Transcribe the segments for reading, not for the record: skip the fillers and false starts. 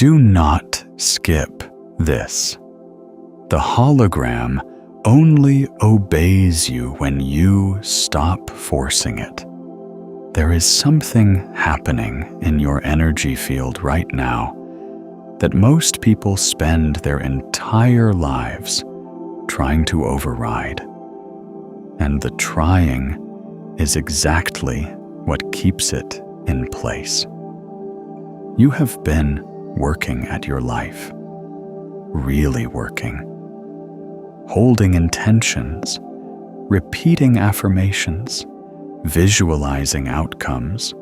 Do not skip this. The hologram only obeys you when you stop forcing it. There is something happening in your energy field right now that most people spend their entire lives trying to override. And the trying is exactly what keeps it in place. You have been working at your life, really working, holding intentions, repeating affirmations, visualizing outcomes,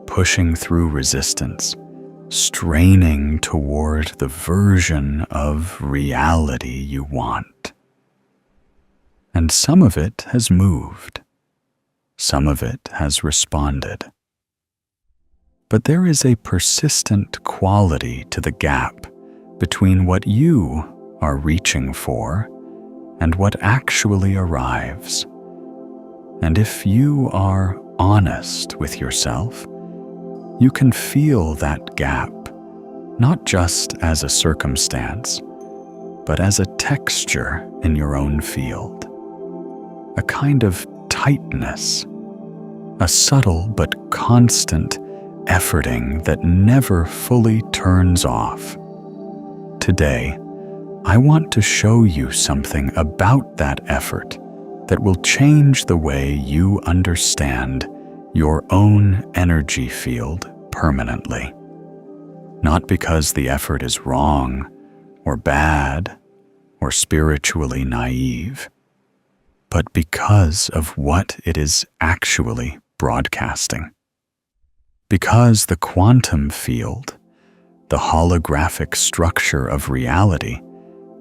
pushing through resistance, straining toward the version of reality you want. And some of it has moved. Some of it has responded. But there is a persistent quality to the gap between what you are reaching for and what actually arrives. And if you are honest with yourself, you can feel that gap, not just as a circumstance, but as a texture in your own field. A kind of tightness, a subtle but constant efforting that never fully turns off. Today, I want to show you something about that effort that will change the way you understand your own energy field permanently. Not because the effort is wrong or bad or spiritually naive, but because of what it is actually broadcasting. Because the quantum field, the holographic structure of reality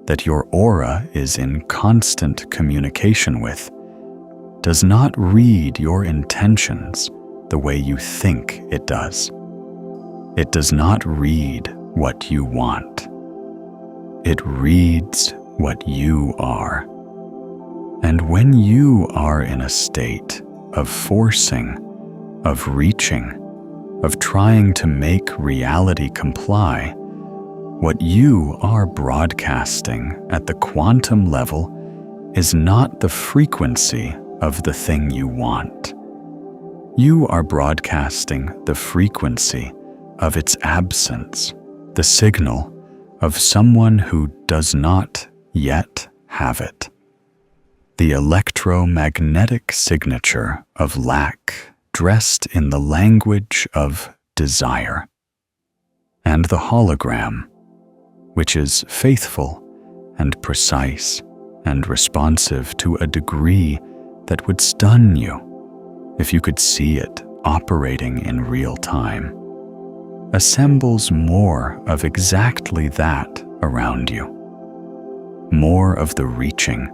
that your aura is in constant communication with, does not read your intentions the way you think it does. It does not read what you want. It reads what you are. And when you are in a state of forcing, of reaching, of trying to make reality comply, what you are broadcasting at the quantum level is not the frequency of the thing you want. You are broadcasting the frequency of its absence, the signal of someone who does not yet have it. The electromagnetic signature of lack dressed in the language of desire. And the hologram, which is faithful and precise and responsive to a degree that would stun you if you could see it operating in real time, assembles more of exactly that around you. More of the reaching,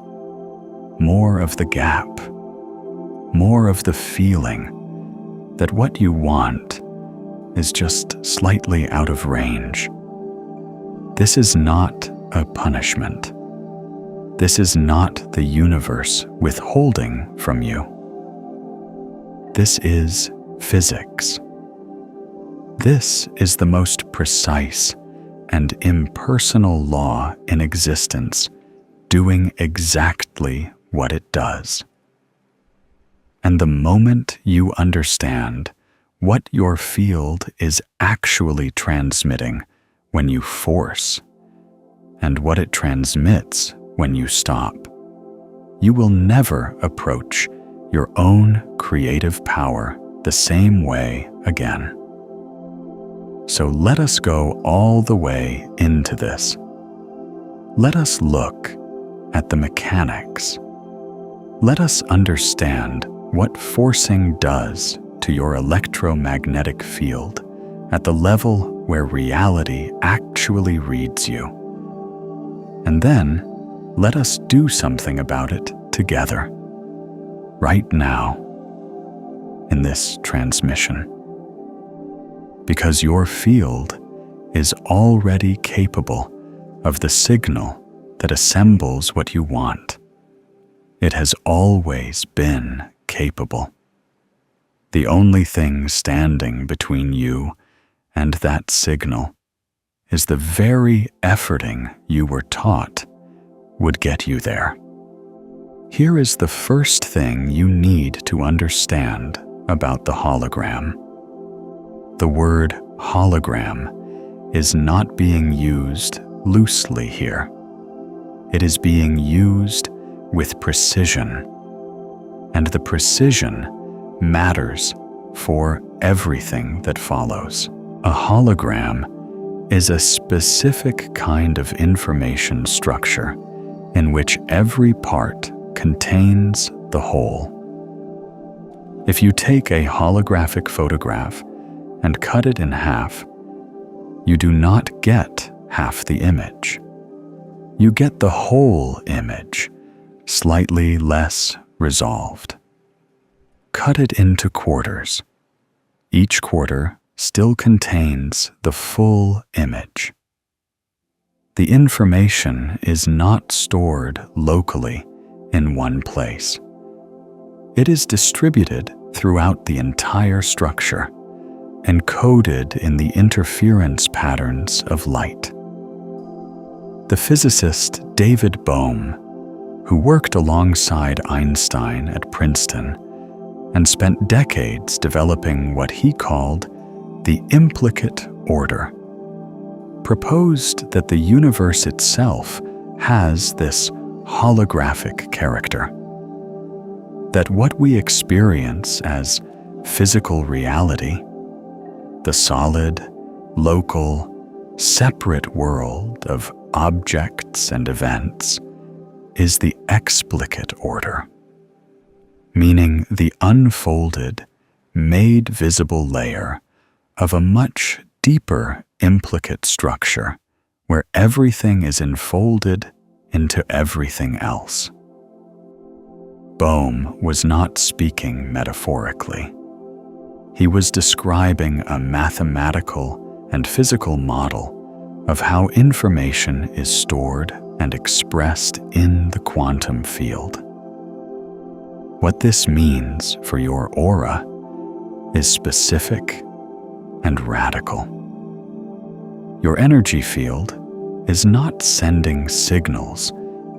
more of the gap, more of the feeling that what you want is just slightly out of range. This is not a punishment. This is not the universe withholding from you. This is physics. This is the most precise and impersonal law in existence, doing exactly what it does. And the moment you understand what your field is actually transmitting when you force, and what it transmits when you stop, you will never approach your own creative power the same way again. So let us go all the way into this. Let us look at the mechanics. Let us understand what forcing does to your electromagnetic field at the level where reality actually reads you. And then let us do something about it together, right now, in this transmission. Because your field is already capable of the signal that assembles what you want. It has always been capable. The only thing standing between you and that signal is the very efforting you were taught would get you there. Here is the first thing you need to understand about the hologram. The word hologram is not being used loosely here. It is being used with precision, and the precision matters for everything that follows. A hologram is a specific kind of information structure in which every part contains the whole. If you take a holographic photograph and cut it in half, you do not get half the image. You get the whole image, slightly less resolved. Cut it into quarters. Each quarter still contains the full image. The information is not stored locally in one place. It is distributed throughout the entire structure, encoded in the interference patterns of light. The physicist David Bohm, who worked alongside Einstein at Princeton and spent decades developing what he called the implicate order, proposed that the universe itself has this holographic character, that what we experience as physical reality, the solid, local, separate world of objects and events, is the explicate order, meaning the unfolded, made visible layer of a much deeper implicate structure where everything is enfolded into everything else. Bohm was not speaking metaphorically. He was describing a mathematical and physical model of how information is stored and expressed in the quantum field. What this means for your aura is specific and radical. Your energy field is not sending signals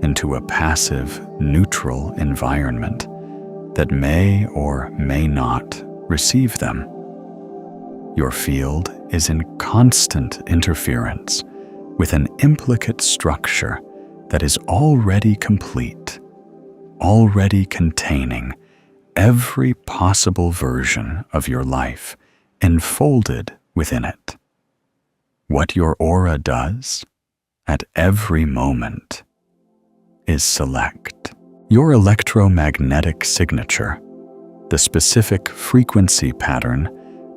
into a passive, neutral environment that may or may not receive them. Your field is in constant interference with an implicate structure that is already complete, already containing every possible version of your life enfolded within it. What your aura does at every moment is select. Your electromagnetic signature, the specific frequency pattern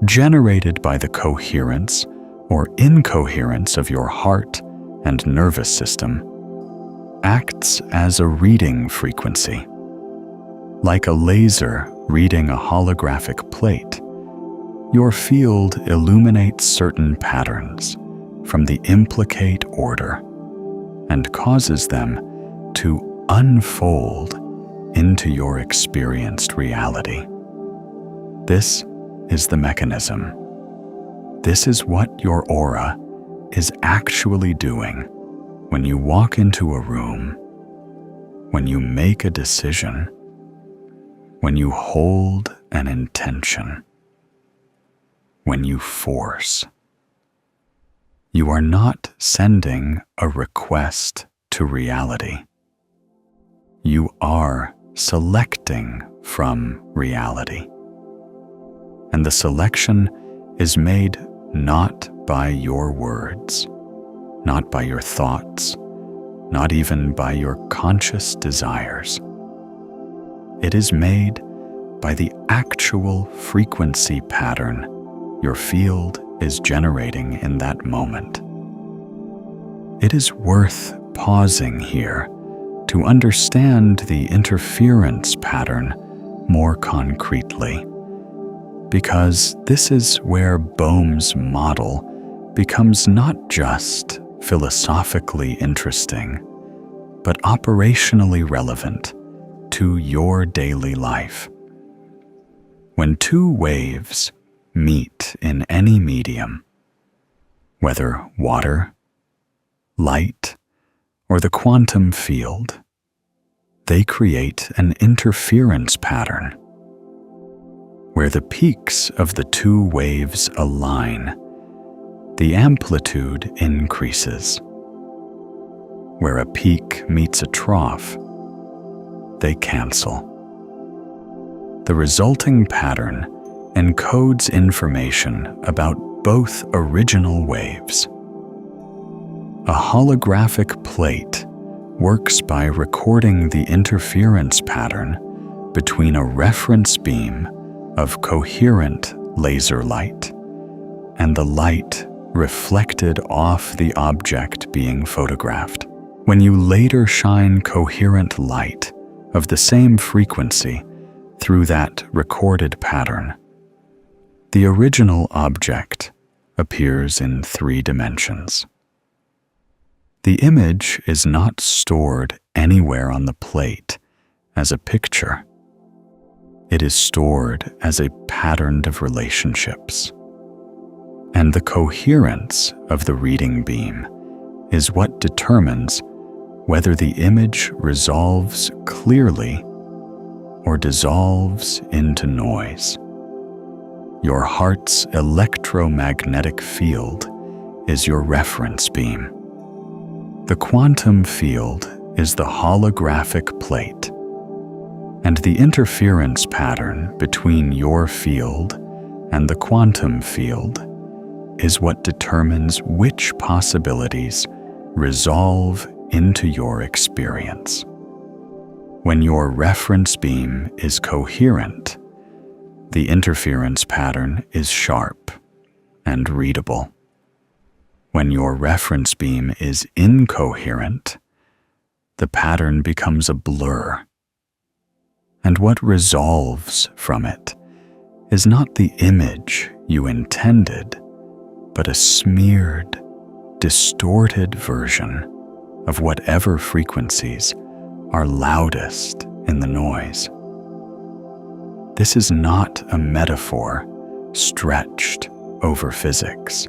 generated by the coherence or incoherence of your heart and nervous system, acts as a reading frequency. Like a laser reading a holographic plate, your field illuminates certain patterns from the implicate order and causes them to unfold into your experienced reality. This is the mechanism. This is what your aura is actually doing when you walk into a room, when you make a decision, when you hold an intention, when you force. You are not sending a request to reality. You are selecting from reality. And the selection is made not by your words, not by your thoughts, not even by your conscious desires. It is made by the actual frequency pattern your field is generating in that moment. It is worth pausing here to understand the interference pattern more concretely, because this is where Bohm's model becomes not just philosophically interesting, but operationally relevant to your daily life. When two waves meet in any medium, whether water, light, or the quantum field. They create an interference pattern where the peaks of the two waves align. The amplitude increases. Where a peak meets a trough, they cancel. The resulting pattern encodes information about both original waves. A holographic plate works by recording the interference pattern between a reference beam of coherent laser light and the light reflected off the object being photographed. When you later shine coherent light of the same frequency through that recorded pattern, the original object appears in 3 dimensions. The image is not stored anywhere on the plate as a picture. It is stored as a pattern of relationships. And the coherence of the reading beam is what determines whether the image resolves clearly or dissolves into noise. Your heart's electromagnetic field is your reference beam. The quantum field is the holographic plate, and the interference pattern between your field and the quantum field is what determines which possibilities resolve into your experience. When your reference beam is coherent, the interference pattern is sharp and readable. When your reference beam is incoherent, the pattern becomes a blur. And what resolves from it is not the image you intended, but a smeared, distorted version of whatever frequencies are loudest in the noise. This is not a metaphor stretched over physics.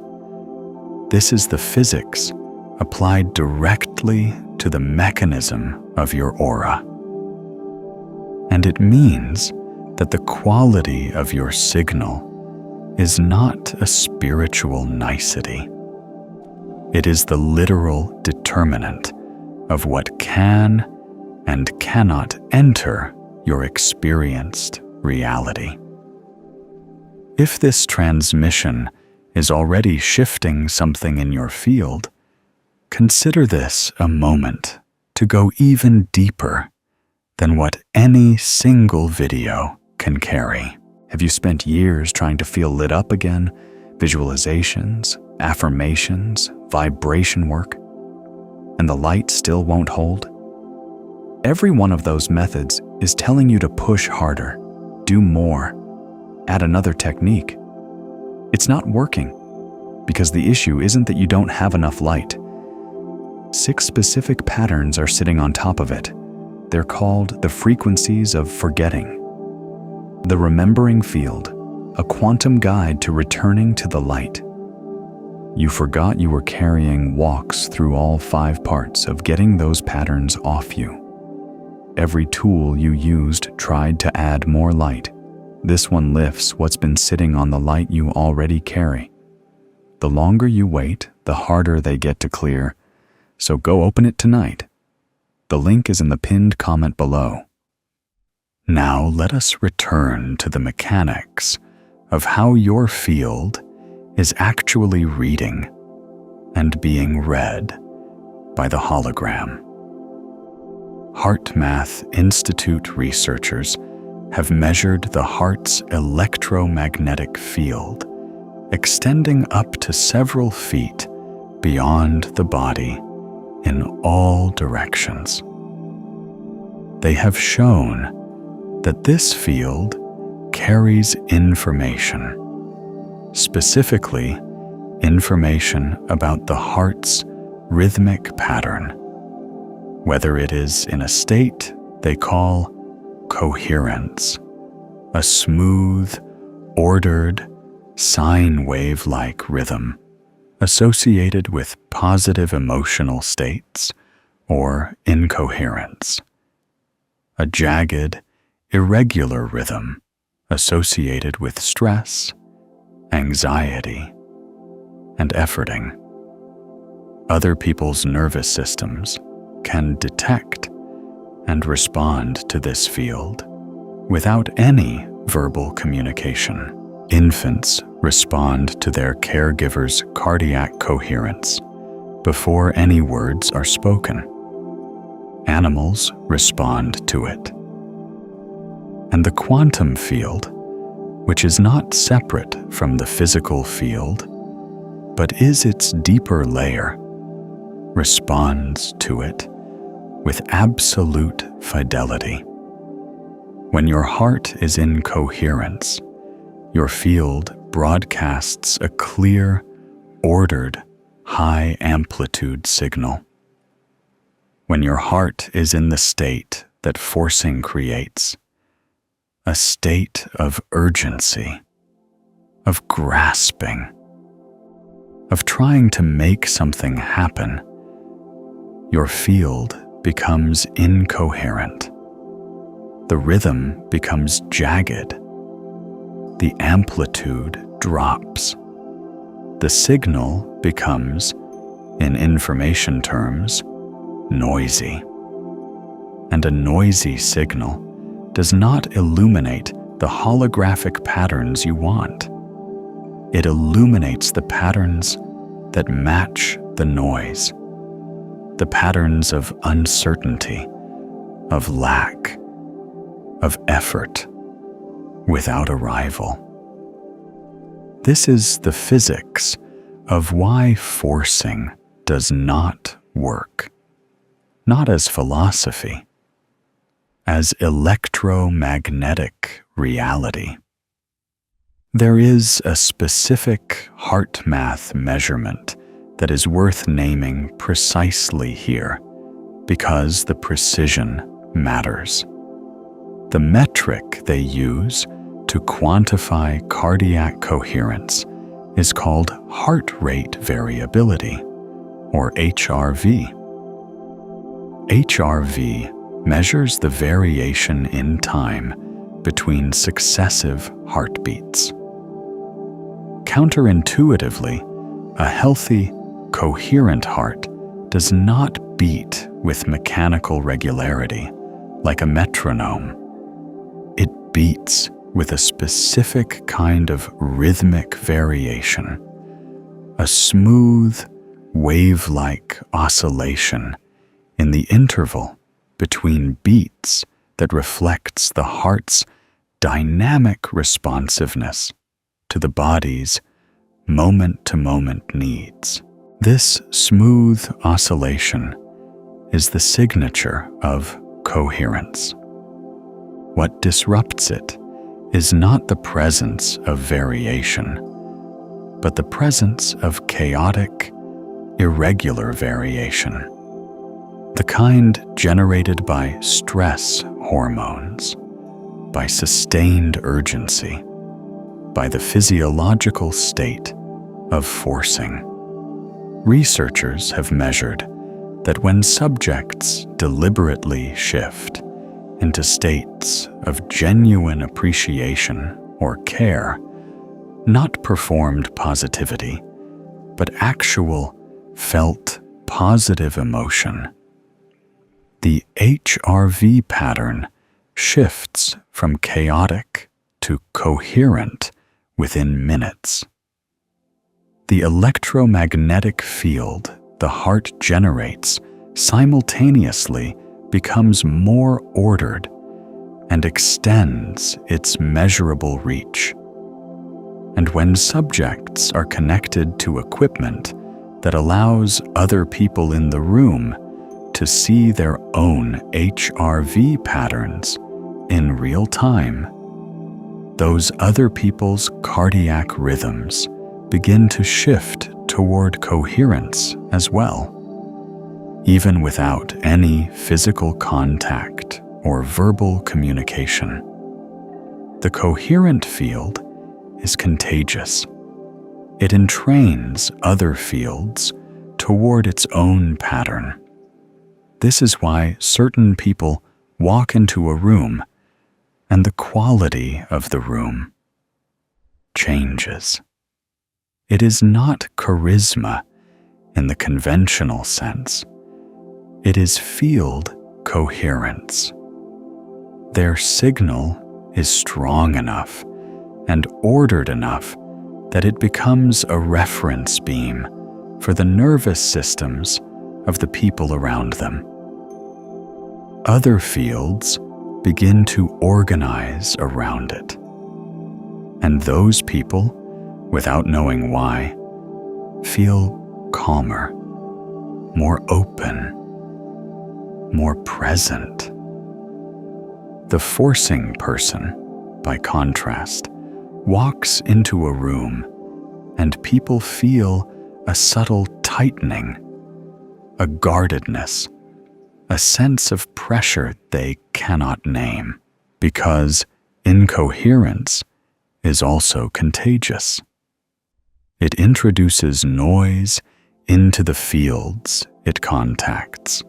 This is the physics applied directly to the mechanism of your aura. And it means that the quality of your signal is not a spiritual nicety. It is the literal determinant of what can and cannot enter your experienced reality. If this transmission is already shifting something in your field, consider this a moment to go even deeper than what any single video can carry. Have you spent years trying to feel lit up again? Visualizations, affirmations, vibration work, and the light still won't hold? Every one of those methods is telling you to push harder, do more, add another technique. It's not working because the issue isn't that you don't have enough light. 6 specific patterns are sitting on top of it. They're called the frequencies of forgetting. The remembering field, a quantum guide to returning to the light. You forgot you were carrying walks through all 5 parts of getting those patterns off you. Every tool you used tried to add more light. This one lifts what's been sitting on the light you already carry. The longer you wait, the harder they get to clear. So go open it tonight. The link is in the pinned comment below. Now let us return to the mechanics of how your field is actually reading and being read by the hologram. HeartMath Institute researchers have measured the heart's electromagnetic field, extending up to several feet beyond the body in all directions. They have shown that this field carries information, specifically information about the heart's rhythmic pattern, whether it is in a state they call coherence, a smooth, ordered, sine wave-like rhythm, associated with positive emotional states or incoherence. A jagged, irregular rhythm associated with stress, anxiety, and efforting. Other people's nervous systems can detect and respond to this field without any verbal communication. Infants respond to their caregiver's cardiac coherence before any words are spoken. Animals respond to it. And the quantum field, which is not separate from the physical field, but is its deeper layer, responds to it with absolute fidelity. When your heart is in coherence, your field broadcasts a clear, ordered, high-amplitude signal. When your heart is in the state that forcing creates, a state of urgency, of grasping, of trying to make something happen, your field becomes incoherent. The rhythm becomes jagged. The amplitude drops. The signal becomes, in information terms, noisy. And a noisy signal does not illuminate the holographic patterns you want. It illuminates the patterns that match the noise, the patterns of uncertainty, of lack, of effort, without a rival. This is the physics of why forcing does not work, not as philosophy, as electromagnetic reality. There is a specific heart math measurement that is worth naming precisely here, because the precision matters. The metric they use to quantify cardiac coherence is called heart rate variability, or HRV. HRV measures the variation in time between successive heartbeats. Counterintuitively, a healthy, coherent heart does not beat with mechanical regularity like a metronome. It beats with a specific kind of rhythmic variation, a smooth, wave-like oscillation in the interval between beats that reflects the heart's dynamic responsiveness to the body's moment-to-moment needs. This smooth oscillation is the signature of coherence. What disrupts it is not the presence of variation, but the presence of chaotic, irregular variation, the kind generated by stress hormones, by sustained urgency, by the physiological state of forcing. Researchers have measured that when subjects deliberately shift into states of genuine appreciation or care, not performed positivity, but actual felt positive emotion, the HRV pattern shifts from chaotic to coherent within minutes. The electromagnetic field the heart generates simultaneously becomes more ordered and extends its measurable reach. And when subjects are connected to equipment that allows other people in the room to see their own HRV patterns in real time, those other people's cardiac rhythms begin to shift toward coherence as well, even without any physical contact or verbal communication. The coherent field is contagious. it entrains other fields toward its own pattern. This is why certain people walk into a room and the quality of the room changes. It is not charisma in the conventional sense. It is field coherence. Their signal is strong enough and ordered enough that it becomes a reference beam for the nervous systems of the people around them. Other fields begin to organize around it, and those people, without knowing why, feel calmer, more open, more present. The forcing person, by contrast, walks into a room and people feel a subtle tightening, a guardedness, a sense of pressure they cannot name, because incoherence is also contagious. It introduces noise into the fields it contacts.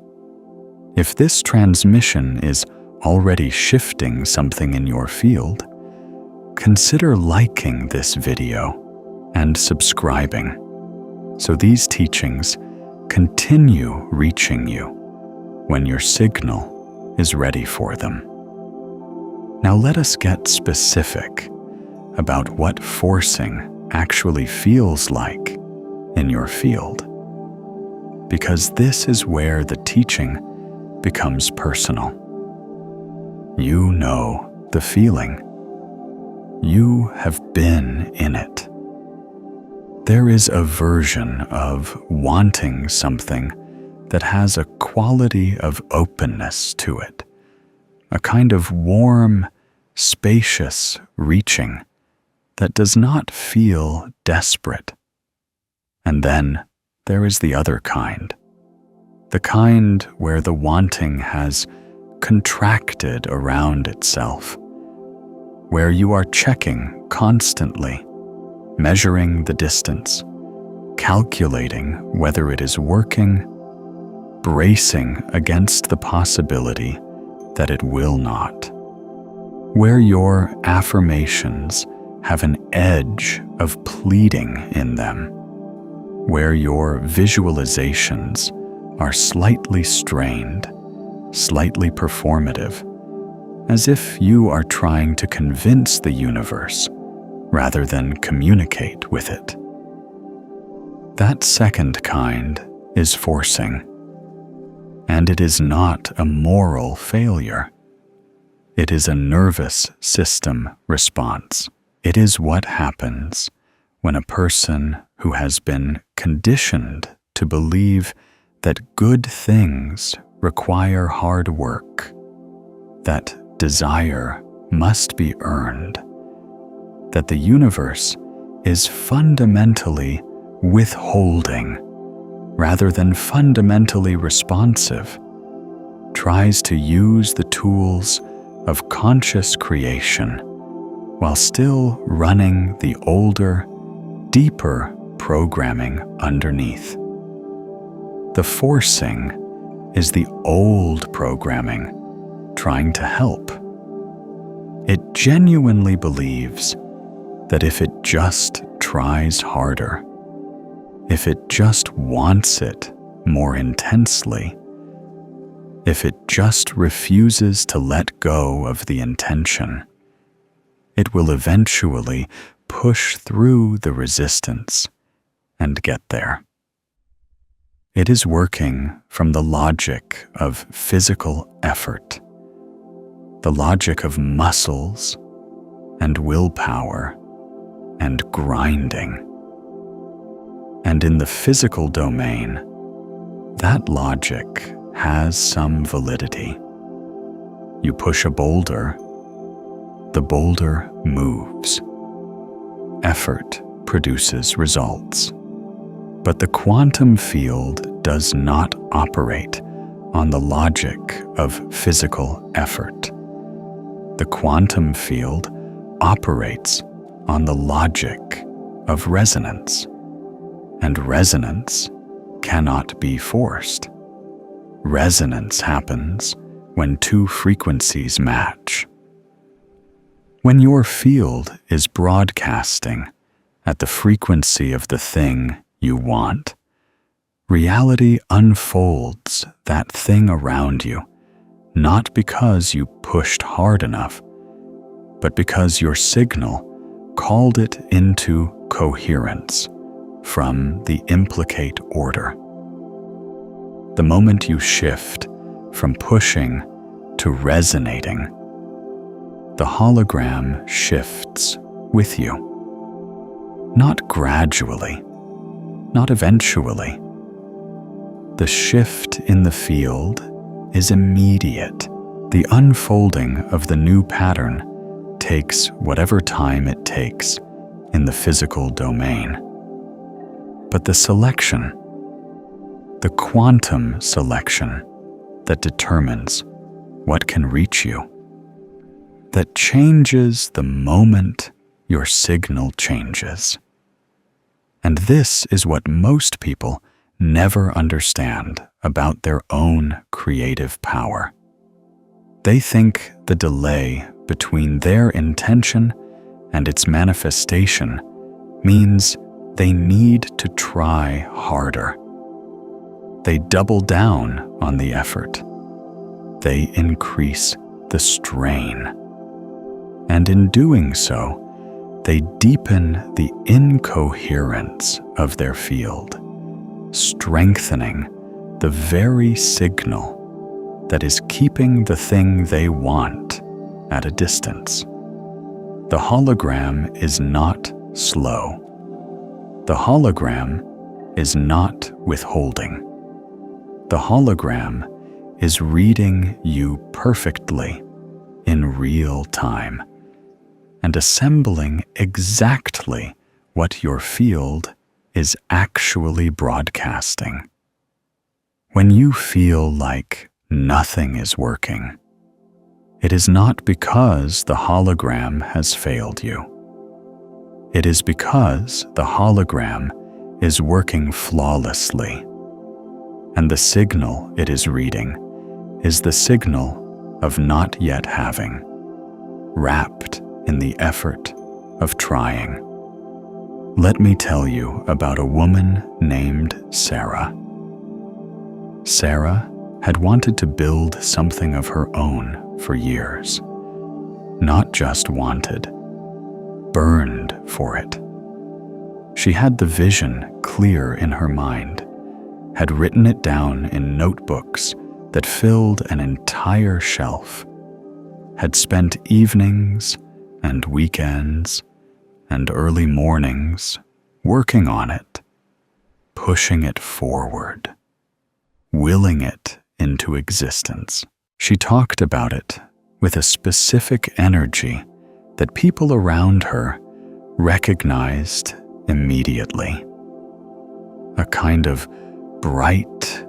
If this transmission is already shifting something in your field, consider liking this video and subscribing so these teachings continue reaching you when your signal is ready for them. Now let us get specific about what forcing actually feels like in your field, because this is where the teaching becomes personal. You know the feeling. You have been in it. There is a version of wanting something that has a quality of openness to it, a kind of warm, spacious reaching that does not feel desperate. And then there is the other kind, the kind where the wanting has contracted around itself, where you are checking constantly, measuring the distance, calculating whether it is working, bracing against the possibility that it will not, where your affirmations have an edge of pleading in them, where your visualizations are slightly strained, slightly performative, as if you are trying to convince the universe rather than communicate with it. That second kind is forcing, and it is not a moral failure. It is a nervous system response. It is what happens when a person who has been conditioned to believe that good things require hard work, that desire must be earned, that the universe is fundamentally withholding rather than fundamentally responsive, tries to use the tools of conscious creation while still running the older, deeper programming underneath. The forcing is the old programming trying to help. It genuinely believes that if it just tries harder, if it just wants it more intensely, if it just refuses to let go of the intention, it will eventually push through the resistance and get there. It is working from the logic of physical effort, the logic of muscles and willpower and grinding. And in the physical domain, that logic has some validity. You push a boulder, the boulder moves. Effort produces results. But the quantum field does not operate on the logic of physical effort. The quantum field operates on the logic of resonance, and resonance cannot be forced. Resonance happens when two frequencies match. When your field is broadcasting at the frequency of the thing you want, reality unfolds that thing around you, not because you pushed hard enough, but because your signal called it into coherence from the implicate order. The moment you shift from pushing to resonating, the hologram shifts with you. Not gradually, not eventually. The shift in the field is immediate. The unfolding of the new pattern takes whatever time it takes in the physical domain. But the selection, the quantum selection that determines what can reach you, that changes the moment your signal changes. And this is what most people never understand about their own creative power. They think the delay between their intention and its manifestation means they need to try harder. They double down on the effort. They increase the strain. And in doing so, they deepen the incoherence of their field, strengthening the very signal that is keeping the thing they want at a distance. The hologram is not slow. The hologram is not withholding. The hologram is reading you perfectly in real time and assembling exactly what your field is actually broadcasting. When you feel like nothing is working, it is not because the hologram has failed you. It is because the hologram is working flawlessly, and the signal it is reading is the signal of not yet having, wrapped in the effort of trying. Let me tell you about a woman named Sarah. Sarah had wanted to build something of her own for years. Not just wanted, burned for it. She had the vision clear in her mind, had written it down in notebooks that filled an entire shelf, had spent evenings and weekends and early mornings working on it, pushing it forward, willing it into existence. She talked about it with a specific energy that people around her recognized immediately. A kind of bright,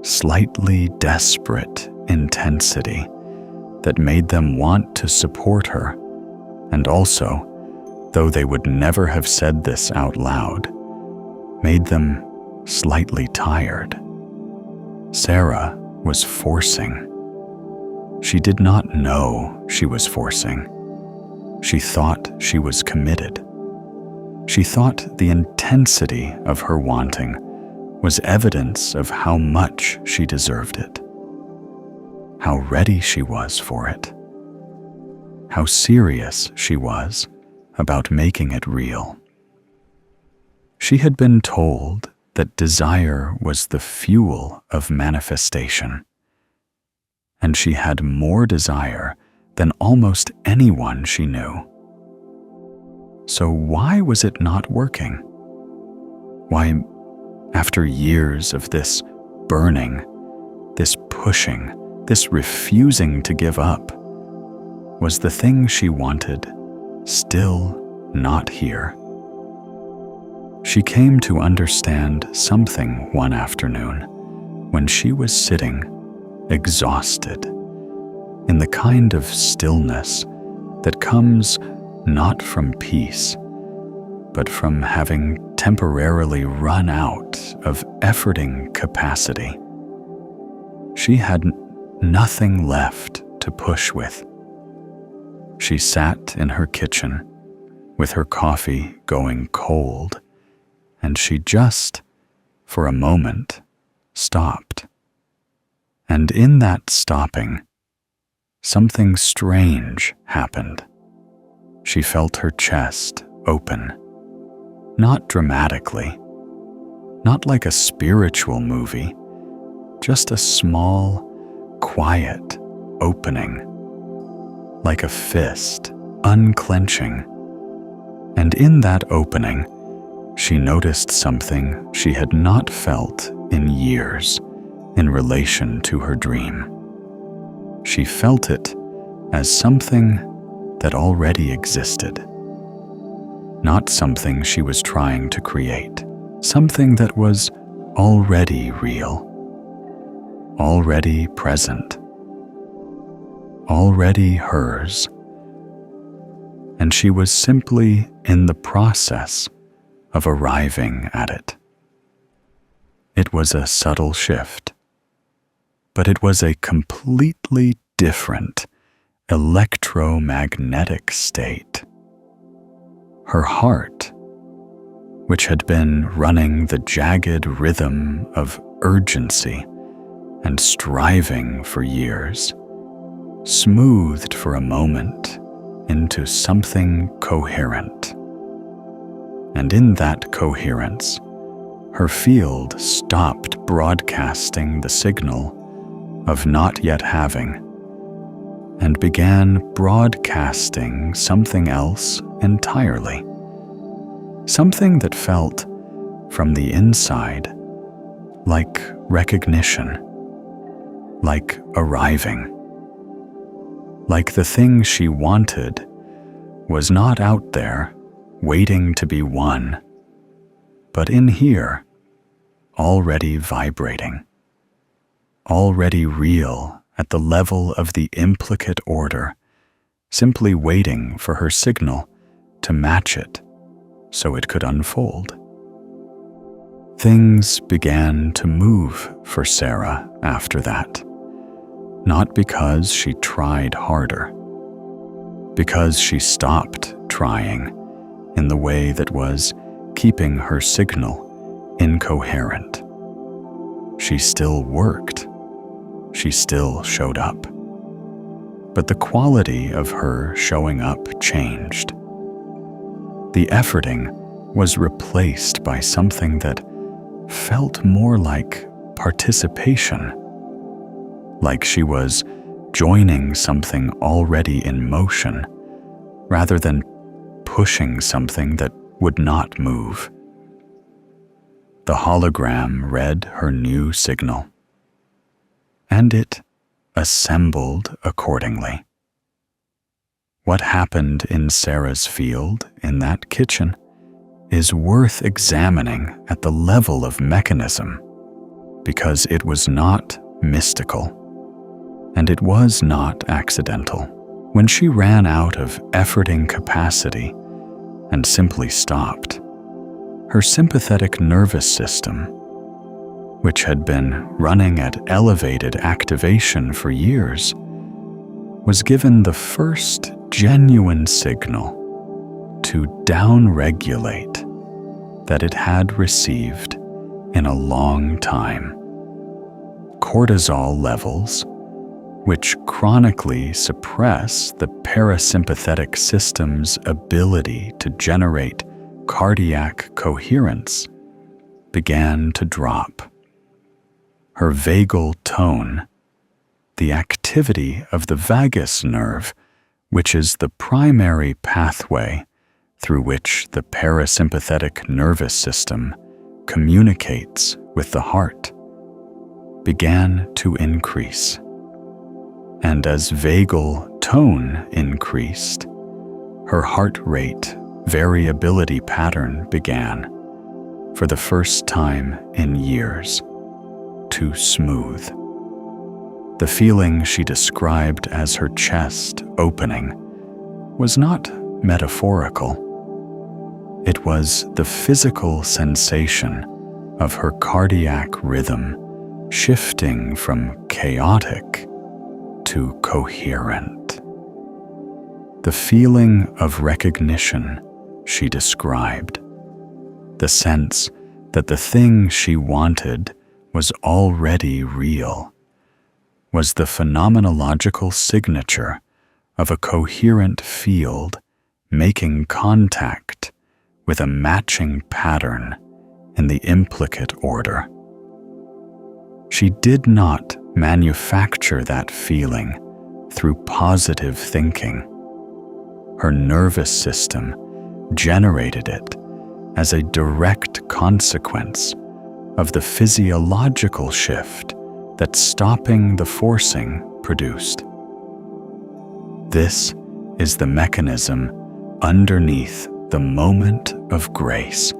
slightly desperate intensity that made them want to support her, and also, though they would never have said this out loud, made them slightly tired. Sarah was forcing. She did not know she was forcing. She thought she was committed. She thought the intensity of her wanting was evidence of how much she deserved it, how ready she was for it, how serious she was about making it real. She had been told that desire was the fuel of manifestation, and she had more desire than almost anyone she knew. So why was it not working? Why, after years of this burning, this pushing, this refusing to give up, was the thing she wanted still not here? She came to understand something one afternoon when she was sitting, exhausted, in the kind of stillness that comes not from peace, but from having temporarily run out of efforting capacity. She had nothing left to push with. She sat in her kitchen with her coffee going cold, and she just, for a moment, stopped. And in that stopping, something strange happened. She felt her chest open, not dramatically, not like a spiritual movie, just a small, quiet opening, like a fist unclenching. And in that opening, she noticed something she had not felt in years in relation to her dream. She felt it as something that already existed, not something she was trying to create, something that was already real, already present, already hers, and she was simply in the process of arriving at it. It was a subtle shift, but it was a completely different electromagnetic state. Her heart, which had been running the jagged rhythm of urgency and striving for years, smoothed for a moment into something coherent. And in that coherence, her field stopped broadcasting the signal of not yet having, and began broadcasting something else entirely, something that felt from the inside like recognition, like arriving, like the thing she wanted was not out there waiting to be won, but in here, already vibrating, already real at the level of the implicate order, simply waiting for her signal to match it so it could unfold. Things began to move for Sarah after that, not because she tried harder, because she stopped trying in the way that was keeping her signal incoherent. She still worked. She still showed up. But the quality of her showing up changed. The efforting was replaced by something that felt more like participation, like she was joining something already in motion rather than pushing something that would not move. The hologram read her new signal, and it assembled accordingly. What happened in Sarah's field in that kitchen is worth examining at the level of mechanism, because it was not mystical, and it was not accidental. When she ran out of efforting capacity and simply stopped, her sympathetic nervous system, which had been running at elevated activation for years, was given the first genuine signal to downregulate that it had received in a long time. Cortisol levels, which chronically suppress the parasympathetic system's ability to generate cardiac coherence, began to drop. Her vagal tone, the activity of the vagus nerve, which is the primary pathway through which the parasympathetic nervous system communicates with the heart, began to increase. And as vagal tone increased, her heart rate variability pattern began, for the first time in years, to smooth. The feeling she described as her chest opening was not metaphorical. It was the physical sensation of her cardiac rhythm shifting from chaotic to coherent. The feeling of recognition she described, the sense that the thing she wanted was already real, was the phenomenological signature of a coherent field making contact with a matching pattern in the implicate order. She did not manufacture that feeling through positive thinking. Her nervous system generated it as a direct consequence of the physiological shift that stopping the forcing produced. This is the mechanism underneath the moment of grace.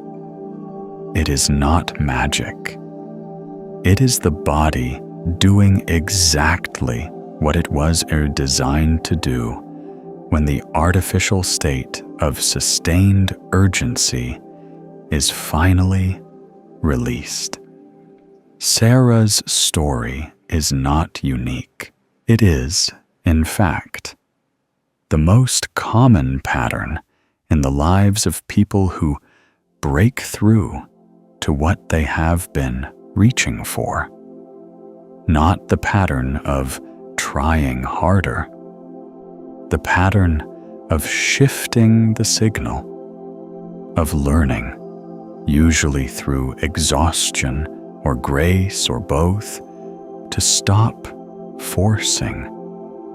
It is not magic. It is the body doing exactly what it was designed to do when the artificial state of sustained urgency is finally released. Sarah's story is not unique. It is, in fact, the most common pattern in the lives of people who break through to what they have been reaching for. Not the pattern of trying harder, the pattern of shifting the signal, of learning, usually through exhaustion or grace or both, to stop forcing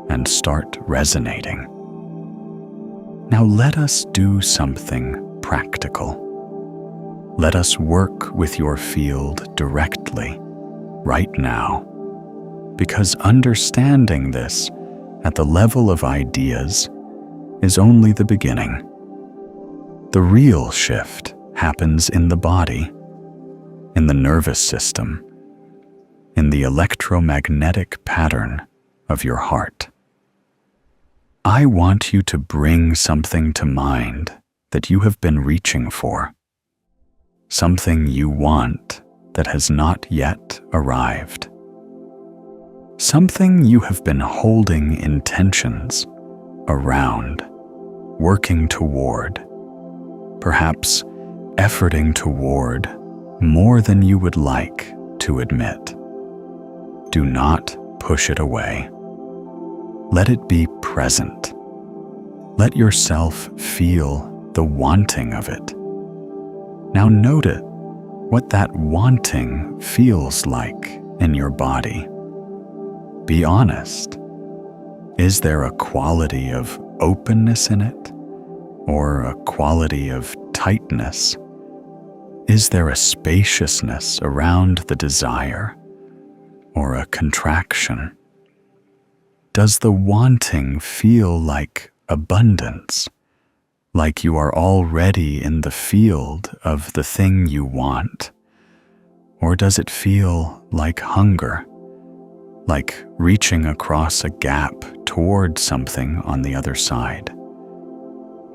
and start resonating. Now let us do something practical. Let us work with your field directly, right now, because understanding this at the level of ideas is only the beginning. The real shift happens in the body, in the nervous system, in the electromagnetic pattern of your heart. I want you to bring something to mind that you have been reaching for, something you want that has not yet arrived, something you have been holding intentions around, working toward, perhaps efforting toward more than you would like to admit. Do not push it away. Let it be present. Let yourself feel the wanting of it. Now note what that wanting feels like in your body. Be honest. Is there a quality of openness in it, or a quality of tightness? Is there a spaciousness around the desire, or a contraction? Does the wanting feel like abundance, like you are already in the field of the thing you want? Or does it feel like hunger, like reaching across a gap toward something on the other side?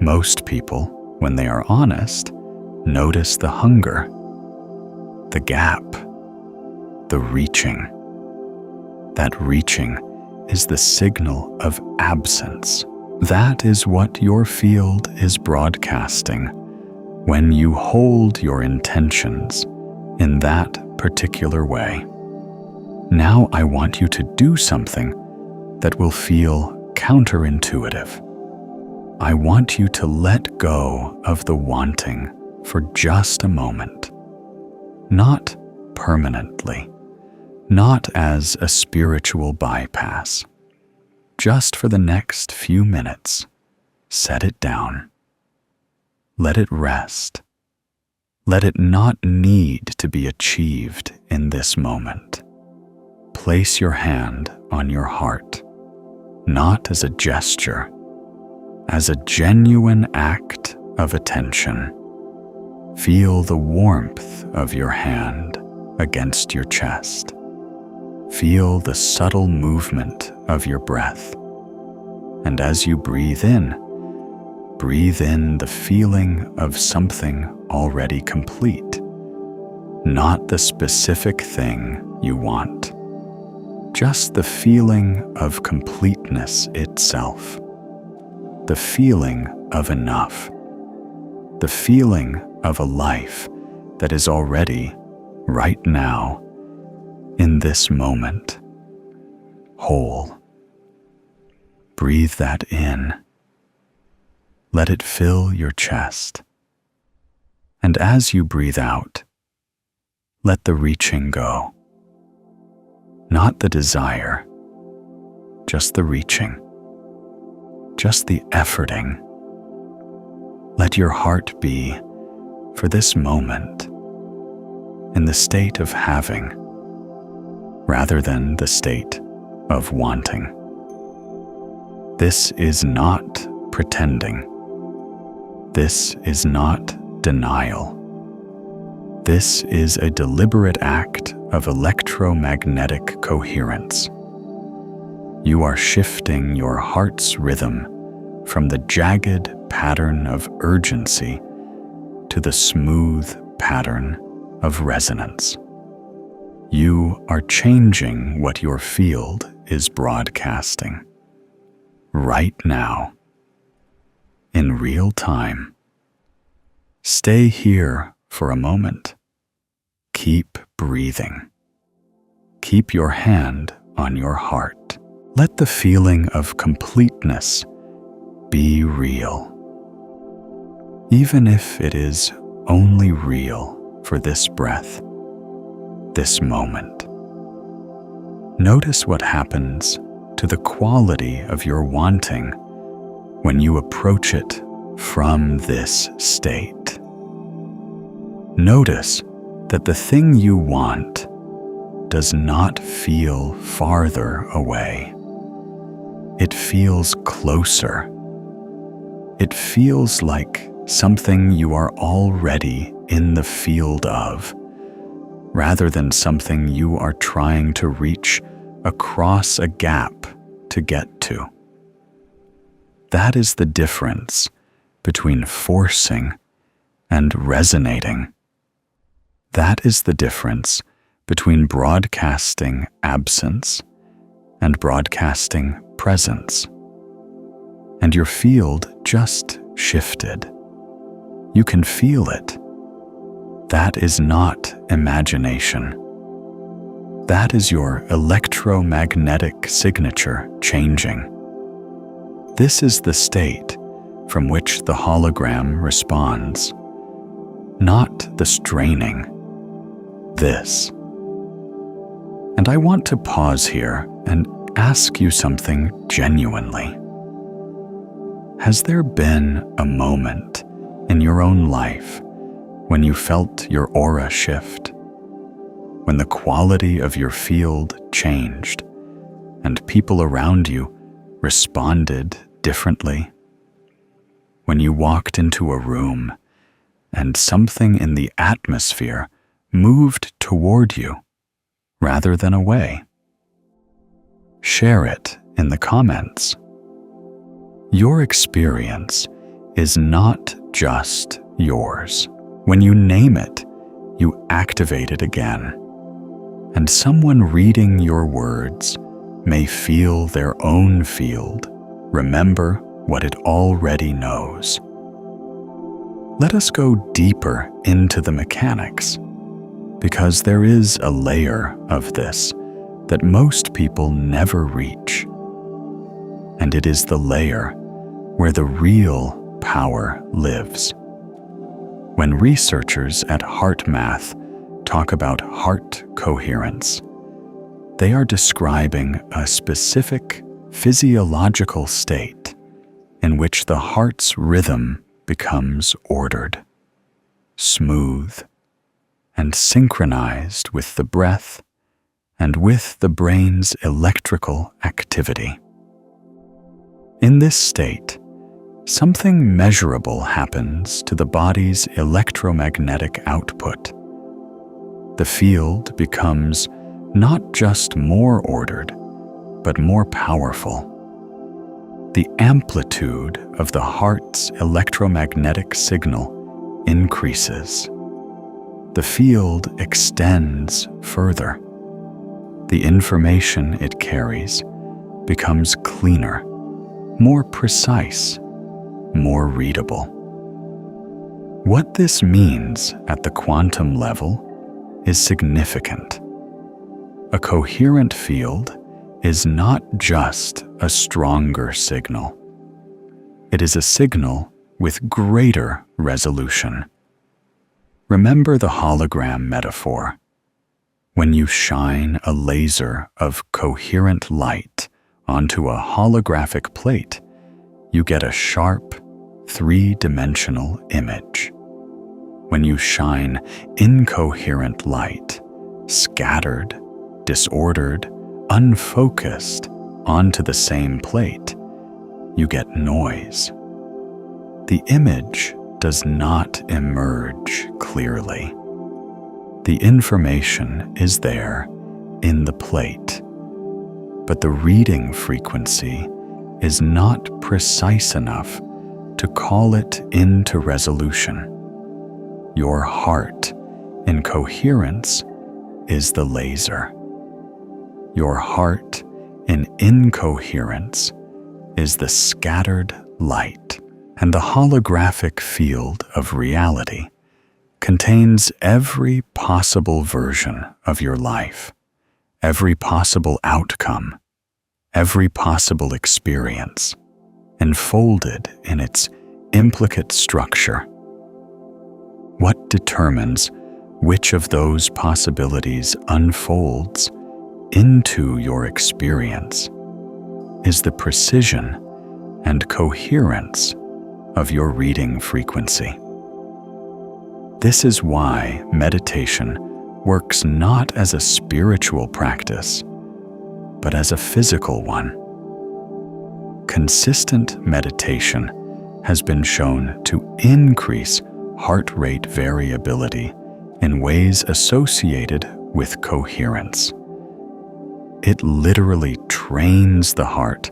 Most people, when they are honest, notice the hunger, the gap, the reaching. That reaching is the signal of absence. That is what your field is broadcasting when you hold your intentions in that particular way. Now I want you to do something that will feel counterintuitive. I want you to let go of the wanting for just a moment. Not permanently, not as a spiritual bypass. Just for the next few minutes, set it down. Let it rest. Let it not need to be achieved in this moment. Place your hand on your heart, not as a gesture, as a genuine act of attention. Feel the warmth of your hand against your chest. Feel the subtle movement of your breath. And as you breathe in, breathe in the feeling of something already complete, not the specific thing you want, just the feeling of completeness itself, the feeling of enough, the feeling of a life that is already, right now, in this moment, whole. Breathe that in. Let it fill your chest. And as you breathe out, let the reaching go. Not the desire, just the reaching, just the efforting. Let your heart be, for this moment, in the state of having, rather than the state of wanting. This is not pretending. This is not denial. This is a deliberate act of electromagnetic coherence. You are shifting your heart's rhythm from the jagged pattern of urgency to the smooth pattern of resonance. You are changing what your field is broadcasting. Right now, in real time. Stay here for a moment. Keep breathing. Keep your hand on your heart. Let the feeling of completeness be real. Even if it is only real for this breath, this moment. Notice what happens to the quality of your wanting when you approach it from this state. Notice that the thing you want does not feel farther away. It feels closer. It feels like something you are already in the field of, rather than something you are trying to reach across a gap to get to. That is the difference between forcing and resonating. That is the difference between broadcasting absence and broadcasting presence. And your field just shifted. You can feel it. That is not imagination. That is your electromagnetic signature changing. This is the state from which the hologram responds, not the straining. This. And I want to pause here and ask you something genuinely. Has there been a moment in your own life when you felt your aura shift, when the quality of your field changed and people around you responded differently? When you walked into a room and something in the atmosphere moved toward you rather than away? Share it in the comments. Your experience is not just yours. When you name it, you activate it again. And someone reading your words may feel their own field, remember what it already knows. Let us go deeper into the mechanics, because there is a layer of this that most people never reach. And it is the layer where the real power lives. When researchers at HeartMath talk about heart coherence, they are describing a specific physiological state in which the heart's rhythm becomes ordered, smooth, and synchronized with the breath and with the brain's electrical activity. In this state, something measurable happens to the body's electromagnetic output. The field becomes not just more ordered, but more powerful. the amplitude of the heart's electromagnetic signal increases. The field extends further. The information it carries becomes cleaner, more precise, more readable. What this means at the quantum level is significant. A coherent field is not just a stronger signal. It is a signal with greater resolution. Remember the hologram metaphor. When you shine a laser of coherent light onto a holographic plate, you get a sharp, three-dimensional image. When you shine incoherent light, scattered, disordered, unfocused, onto the same plate, you get noise. The image does not emerge clearly. The information is there in the plate, but the reading frequency is not precise enough to call it into resolution. Your heart in coherence is the laser. Your heart in incoherence is the scattered light, and the holographic field of reality contains every possible version of your life, every possible outcome, every possible experience, enfolded in its implicate structure. What determines which of those possibilities unfolds into your experience is the precision and coherence of your reading frequency. This is why meditation works not as a spiritual practice, but as a physical one. Consistent meditation has been shown to increase heart rate variability in ways associated with coherence. It literally trains the heart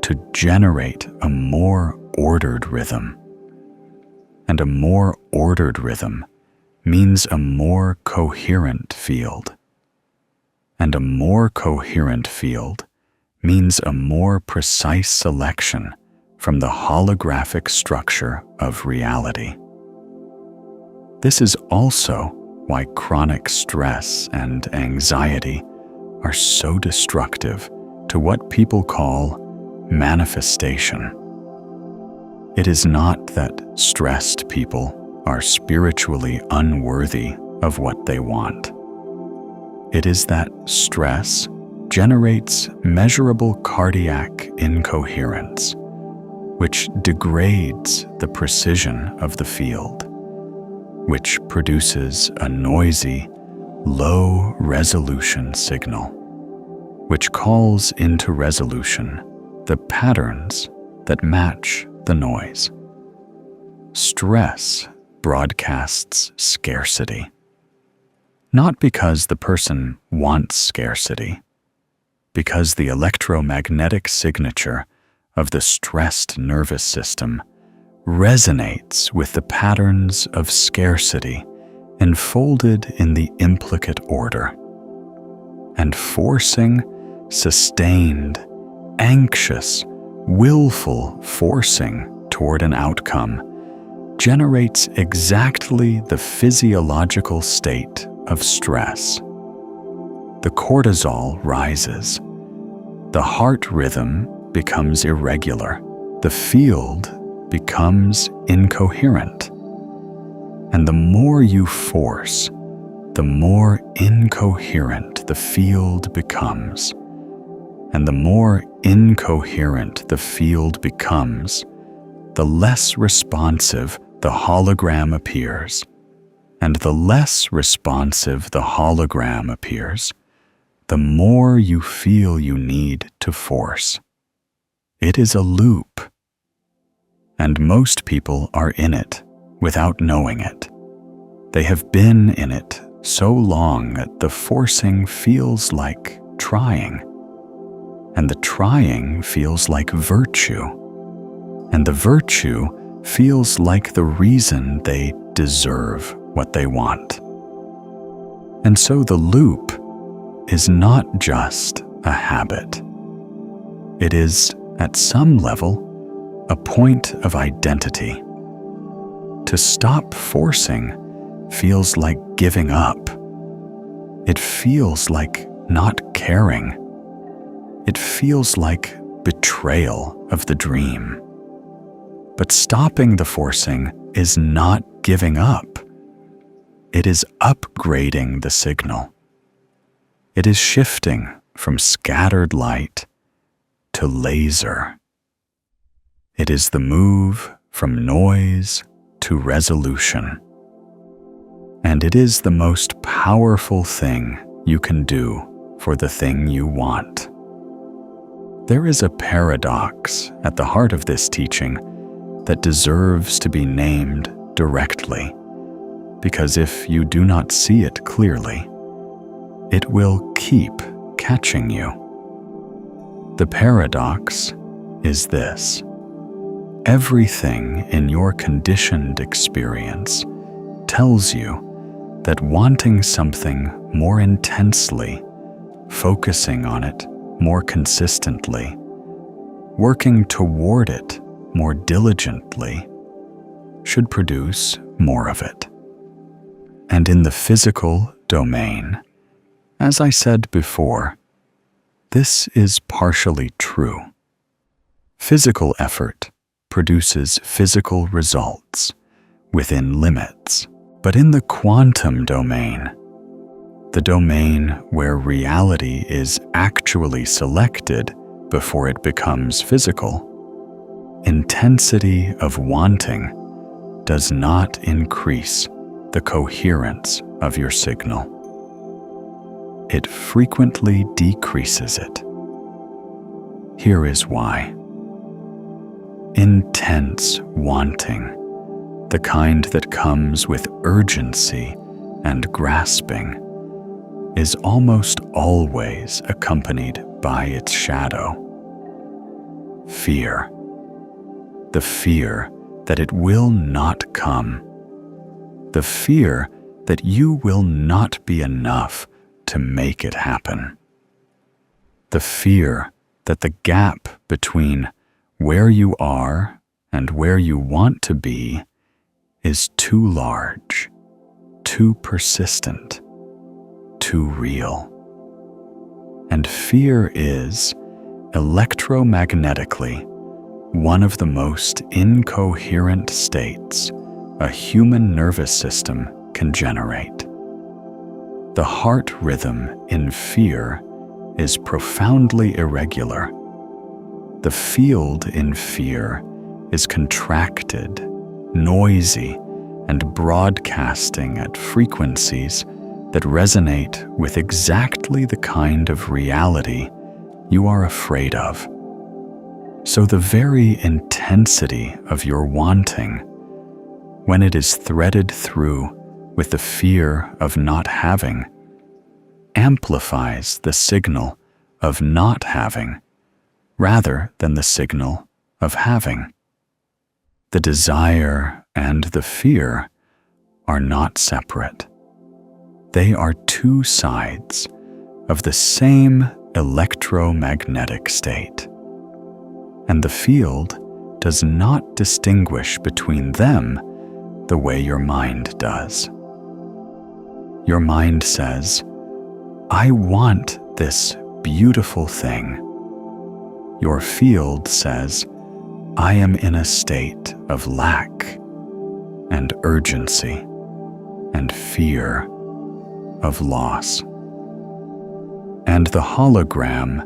to generate a more ordered rhythm. And a more ordered rhythm means a more coherent field. And a more coherent field means a more precise selection from the holographic structure of reality. This is also why chronic stress and anxiety are so destructive to what people call manifestation. It is not that stressed people are spiritually unworthy of what they want. It is that stress generates measurable cardiac incoherence, which degrades the precision of the field, which produces a noisy, low-resolution signal, which calls into resolution the patterns that match the noise. Stress broadcasts scarcity, not because the person wants scarcity, because the electromagnetic signature of the stressed nervous system resonates with the patterns of scarcity enfolded in the implicate order. And forcing, sustained, anxious, willful forcing toward an outcome generates exactly the physiological state of stress. The cortisol rises. The heart rhythm becomes irregular. The field becomes incoherent. And the more you force, the more incoherent the field becomes. And the more incoherent the field becomes, the less responsive the hologram appears. And the less responsive the hologram appears, the more you feel you need to force. It is a loop. And most people are in it without knowing it. They have been in it so long that the forcing feels like trying, and the trying feels like virtue. and the virtue feels like the reason they deserve what they want. And so the loop is not just a habit. It is, at some level, a point of identity. To stop forcing feels like giving up. It feels like not caring. It feels like betrayal of the dream. But stopping the forcing is not giving up. It is upgrading the signal. It is shifting from scattered light to laser. It is the move from noise to resolution. And it is the most powerful thing you can do for the thing you want. There is a paradox at the heart of this teaching that deserves to be named directly, because if you do not see it clearly, it will keep catching you. The paradox is this: everything in your conditioned experience tells you that wanting something more intensely, focusing on it more consistently, working toward it more diligently, should produce more of it. And in the physical domain, as I said before, this is partially true. Physical effort produces physical results within limits. But in the quantum domain, the domain where reality is actually selected before it becomes physical, intensity of wanting does not increase the coherence of your signal. It frequently decreases it. Here is why. Intense wanting, the kind that comes with urgency and grasping, is almost always accompanied by its shadow. Fear. The fear that it will not come. The fear that you will not be enough to make it happen. The fear that the gap between where you are and where you want to be is too large, too persistent, too real. And fear is, electromagnetically, one of the most incoherent states a human nervous system can generate. The heart rhythm in fear is profoundly irregular. The field in fear is contracted, noisy, and broadcasting at frequencies that resonate with exactly the kind of reality you are afraid of. So the very intensity of your wanting, when it is threaded through with the fear of not having, amplifies the signal of not having rather than the signal of having. The desire and the fear are not separate. They are two sides of the same electromagnetic state, and the field does not distinguish between them the way your mind does. Your mind says, "I want this beautiful thing." Your field says, "I am in a state of lack and urgency and fear of loss." And the hologram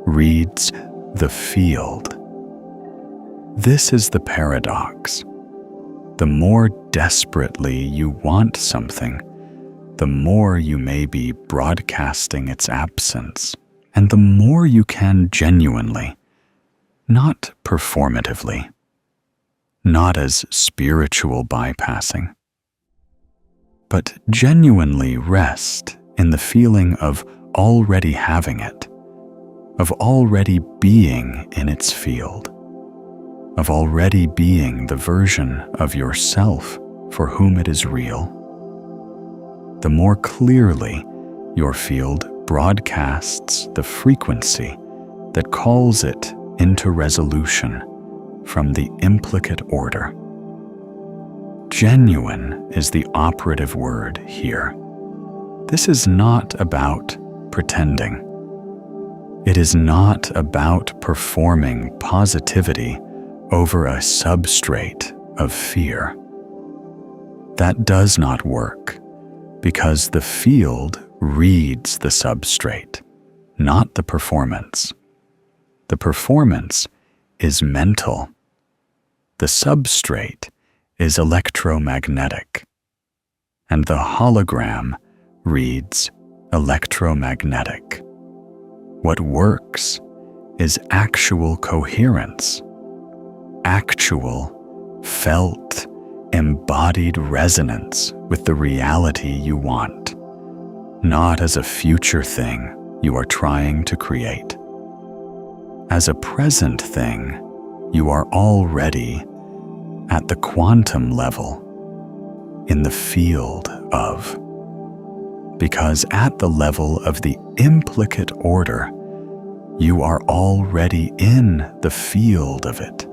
reads the field. This is the paradox. The more desperately you want something, the more you may be broadcasting its absence, and the more you can genuinely, not performatively, not as spiritual bypassing, but genuinely rest in the feeling of already having it, of already being in its field, of already being the version of yourself for whom it is real, the more clearly your field broadcasts the frequency that calls it into resolution from the implicate order. Genuine is the operative word here. This is not about pretending. It is not about performing positivity over a substrate of fear. That does not work because the field reads the substrate, not the performance. The performance is mental. The substrate is electromagnetic, and the hologram reads electromagnetic. What works is actual coherence, actual, felt, embodied resonance with the reality you want, not as a future thing you are trying to create. As a present thing, you are already at the quantum level, in the field of. Because at the level of the implicate order, you are already in the field of it.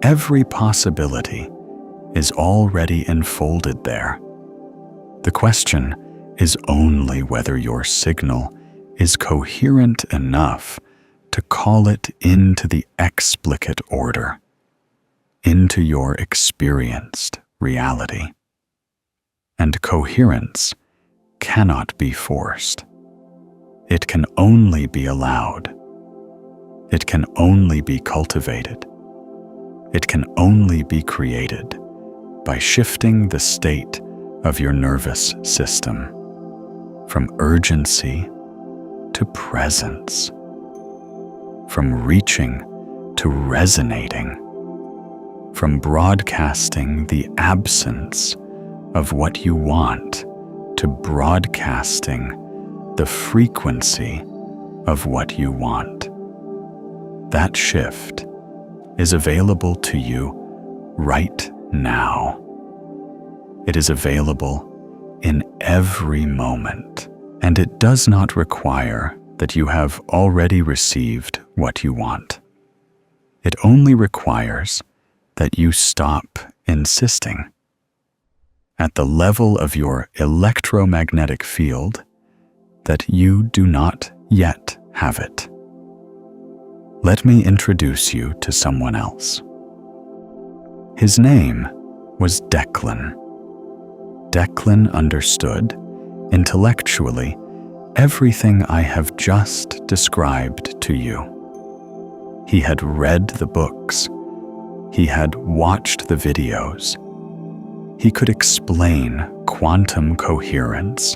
Every possibility is already enfolded there. The question is only whether your signal is coherent enough to call it into the explicate order, into your experienced reality. And coherence cannot be forced. It can only be allowed. It can only be cultivated. It can only be created by shifting the state of your nervous system from urgency to presence, from reaching to resonating, from broadcasting the absence of what you want to broadcasting the frequency of what you want. That shift is available to you right now. It is available in every moment, and it does not require that you have already received what you want. It only requires that you stop insisting. At the level of your electromagnetic field, that you do not yet have it. Let me introduce you to someone else. His name was Declan. Declan understood, intellectually, everything I have just described to you. He had read the books. He had watched the videos. He could explain quantum coherence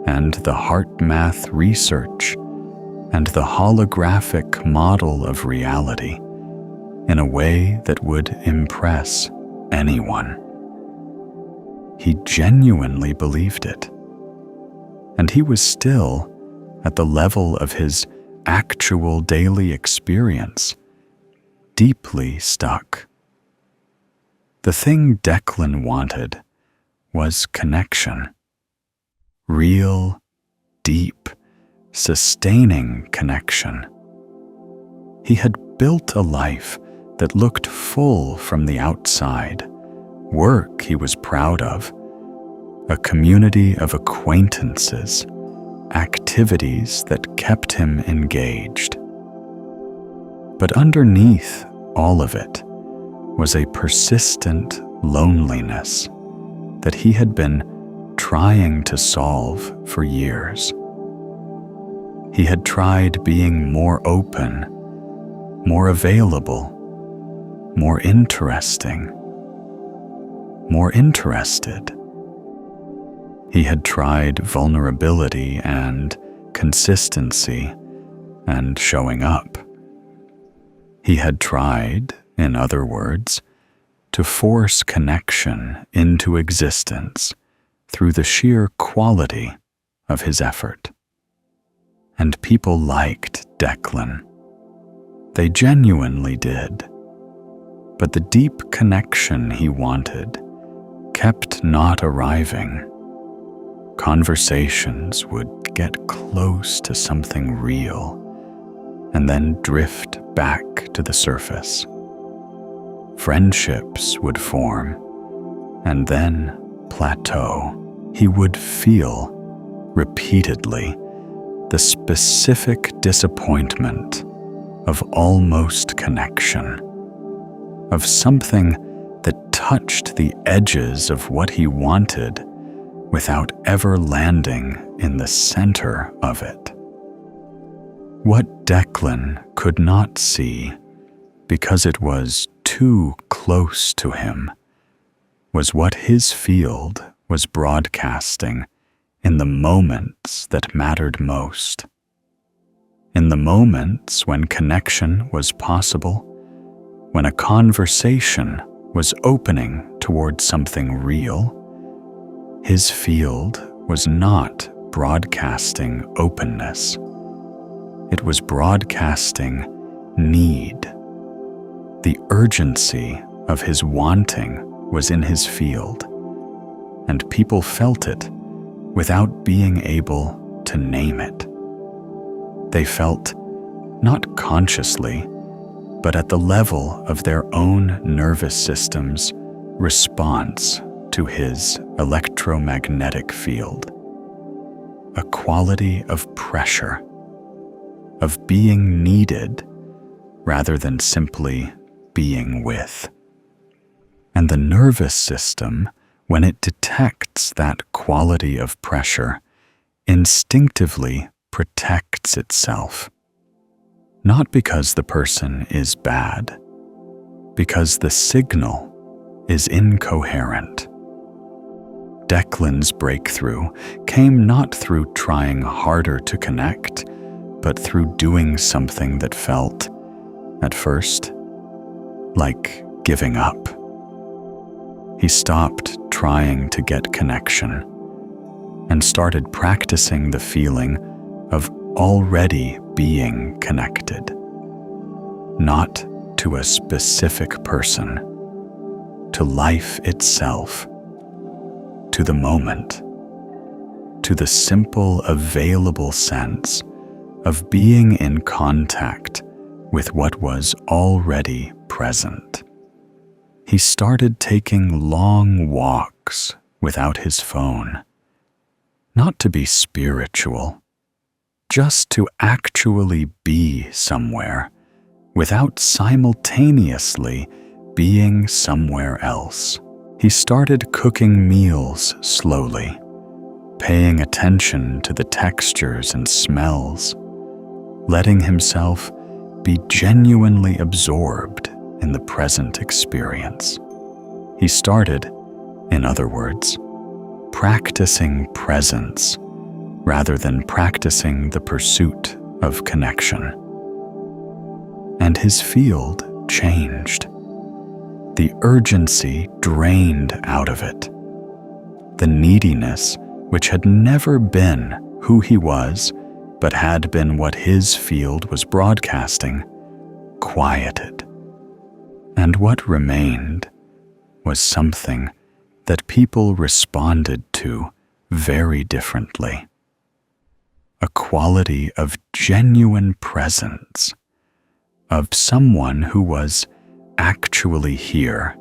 and the heart math research and the holographic model of reality in a way that would impress anyone. He genuinely believed it. And he was still at the level of his actual daily experience, deeply stuck. The thing Declan wanted was connection. Real, deep, sustaining connection. He had built a life that looked full from the outside, work he was proud of, a community of acquaintances, activities that kept him engaged. But underneath all of it was a persistent loneliness that he had been trying to solve for years. He had tried being more open, more available, more interesting, more interested. He had tried vulnerability and consistency and showing up. He had tried, in other words, to force connection into existence through the sheer quality of his effort. And people liked Declan. They genuinely did. But the deep connection he wanted kept not arriving. Conversations would get close to something real and then drift back to the surface. Friendships would form and then plateau. He would feel repeatedly the specific disappointment of almost connection, of something that touched the edges of what he wanted without ever landing in the center of it. What Declan could not see, because it was too close to him, was what his field was broadcasting in the moments that mattered most. In the moments when connection was possible, when a conversation was opening towards something real, his field was not broadcasting openness. It was broadcasting need. The urgency of his wanting was in his field, and people felt it without being able to name it. They felt, not consciously, but at the level of their own nervous system's response to his electromagnetic field, a quality of pressure, of being needed rather than simply being with. And the nervous system, when it detects that quality of pressure, instinctively protects itself. Not because the person is bad, because the signal is incoherent. Declan's breakthrough came not through trying harder to connect, but through doing something that felt, at first, like giving up. He stopped trying to get connection and started practicing the feeling of already being connected, not to a specific person, to life itself, to the moment, to the simple available sense of being in contact with what was already present. He started taking long walks without his phone, not to be spiritual, just to actually be somewhere without simultaneously being somewhere else. He started cooking meals slowly, paying attention to the textures and smells, letting himself be genuinely absorbed in the present experience. He started, in other words, practicing presence rather than practicing the pursuit of connection. And his field changed. The urgency drained out of it. The neediness, which had never been who he was, but had been what his field was broadcasting, quieted. And what remained was something that people responded to very differently. A quality of genuine presence, of someone who was actually here,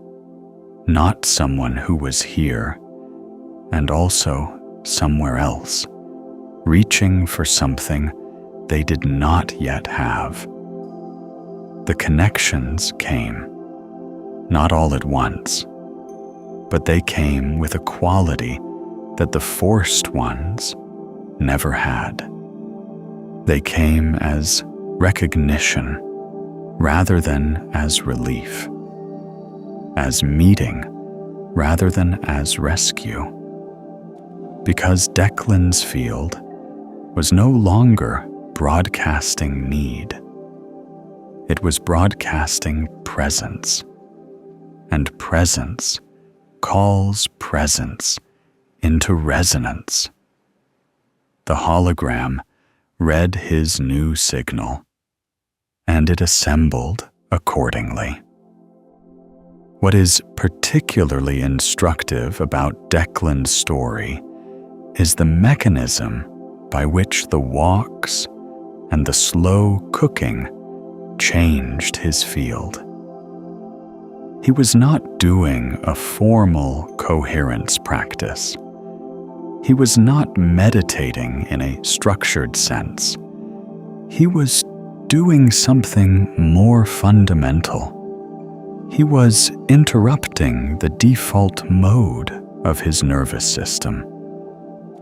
not someone who was here and also somewhere else, reaching for something they did not yet have. The connections came, not all at once, but they came with a quality that the forced ones never had. They came as recognition rather than as relief, as meeting rather than as rescue, because Declan's field was no longer broadcasting need. It was broadcasting presence, and presence calls presence into resonance. The hologram read his new signal, and it assembled accordingly. What is particularly instructive about Declan's story is the mechanism by which the walks and the slow cooking changed his field. He was not doing a formal coherence practice. He was not meditating in a structured sense. He was doing something more fundamental. He was interrupting the default mode of his nervous system,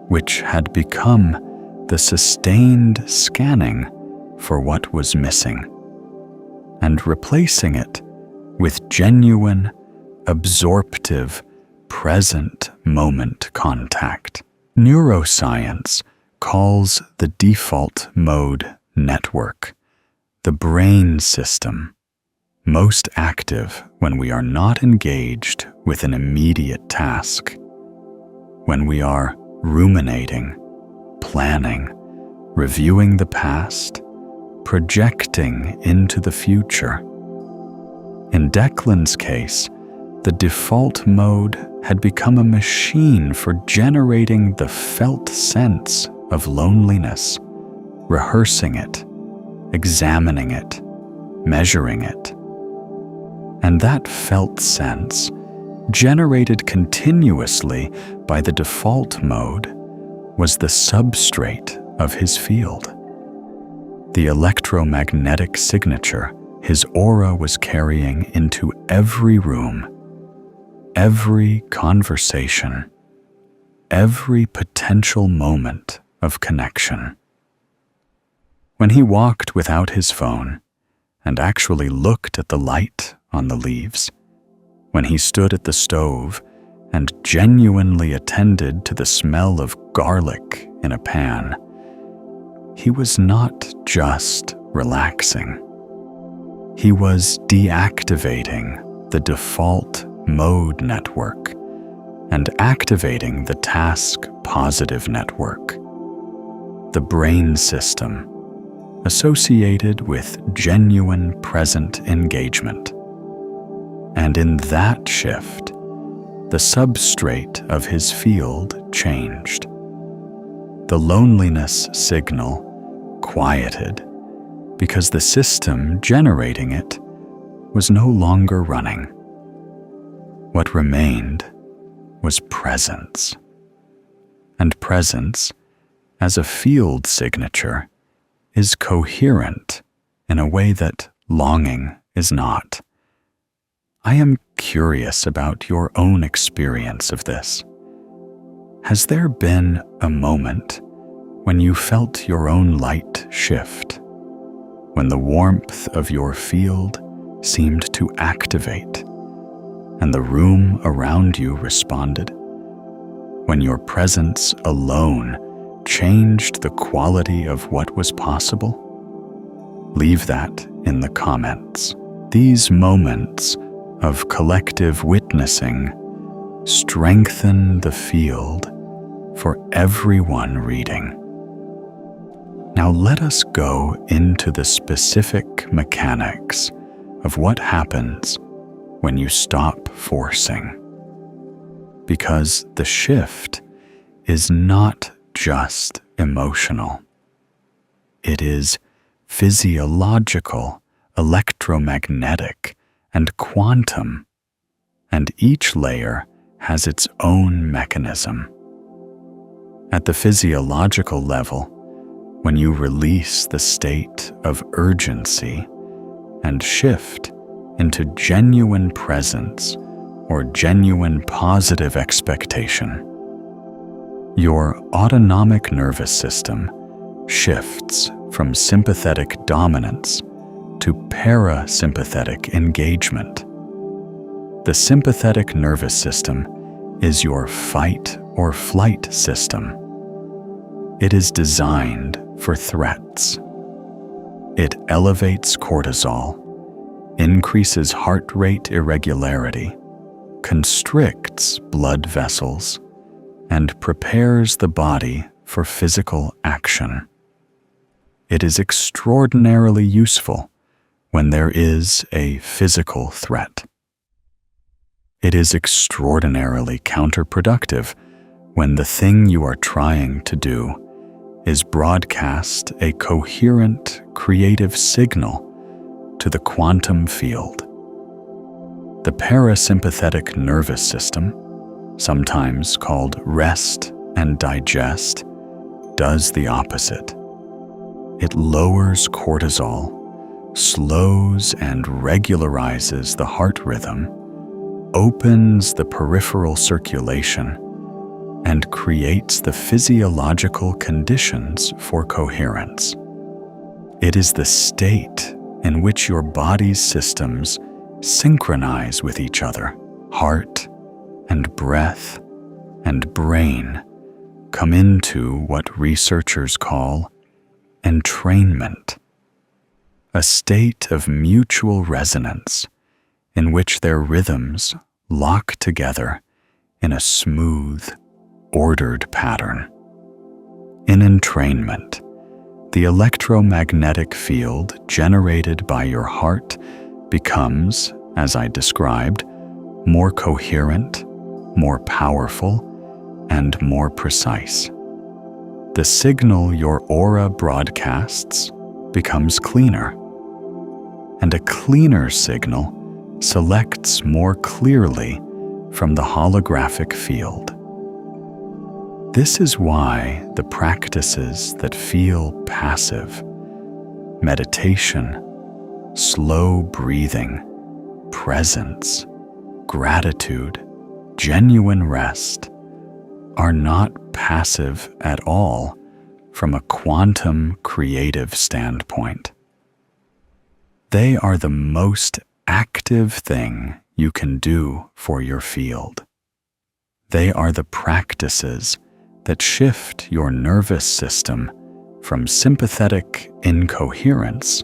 which had become the sustained scanning for what was missing, and replacing it with genuine, absorptive, present moment contact. Neuroscience calls the default mode network the brain system, most active when we are not engaged with an immediate task, when we are ruminating, planning, reviewing the past, projecting into the future. In Declan's case, the default mode had become a machine for generating the felt sense of loneliness, rehearsing it, examining it, measuring it. And that felt sense, generated continuously by the default mode, was the substrate of his field. The electromagnetic signature his aura was carrying into every room, every conversation, every potential moment of connection. When he walked without his phone and actually looked at the light on the leaves, when he stood at the stove and genuinely attended to the smell of garlic in a pan, he was not just relaxing. He was deactivating the default mode network and activating the task positive network, the brain system associated with genuine present engagement. And in that shift, the substrate of his field changed. The loneliness signal quieted because the system generating it was no longer running. What remained was presence. And presence, as a field signature, is coherent in a way that longing is not. I am curious about your own experience of this. Has there been a moment when you felt your own light shift, when the warmth of your field seemed to activate, and the room around you responded? When your presence alone changed the quality of what was possible? Leave that in the comments. These moments of collective witnessing strengthen the field for everyone reading. Now let us go into the specific mechanics of what happens when you stop forcing. Because the shift is not just emotional. It is physiological, electromagnetic, and quantum, and each layer has its own mechanism. At the physiological level, when you release the state of urgency and shift into genuine presence or genuine positive expectation, your autonomic nervous system shifts from sympathetic dominance to parasympathetic engagement. The sympathetic nervous system is your fight or flight system. It is designed for threats. It elevates cortisol, increases heart rate irregularity, constricts blood vessels, and prepares the body for physical action. It is extraordinarily useful when there is a physical threat. It is extraordinarily counterproductive when the thing you are trying to do is broadcast a coherent, creative signal to the quantum field. The parasympathetic nervous system, sometimes called rest and digest, does the opposite. It lowers cortisol, slows and regularizes the heart rhythm, opens the peripheral circulation, and creates the physiological conditions for coherence. It is the state in which your body's systems synchronize with each other. Heart and breath and brain come into what researchers call entrainment, a state of mutual resonance in which their rhythms lock together in a smooth, ordered pattern. In entrainment, the electromagnetic field generated by your heart becomes, as I described, more coherent, more powerful, and more precise. The signal your aura broadcasts becomes cleaner, and a cleaner signal selects more clearly from the holographic field. This is why the practices that feel passive, meditation, slow breathing, presence, gratitude, genuine rest, are not passive at all from a quantum creative standpoint. They are the most active thing you can do for your field. They are the practices that shift your nervous system from sympathetic incoherence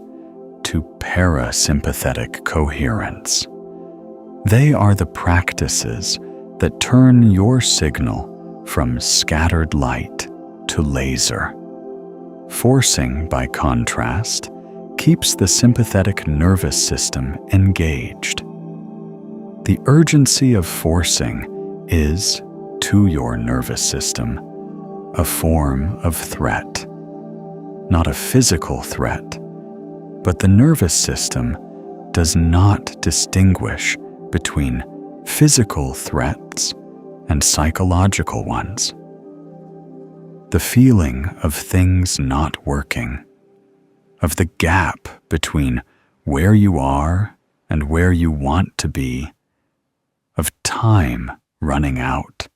to parasympathetic coherence. They are the practices that turn your signal from scattered light to laser. Forcing, by contrast, keeps the sympathetic nervous system engaged. The urgency of forcing is, to your nervous system, a form of threat. Not a physical threat, but the nervous system does not distinguish between physical threats and psychological ones. The feeling of things not working, of the gap between where you are and where you want to be, of time running out,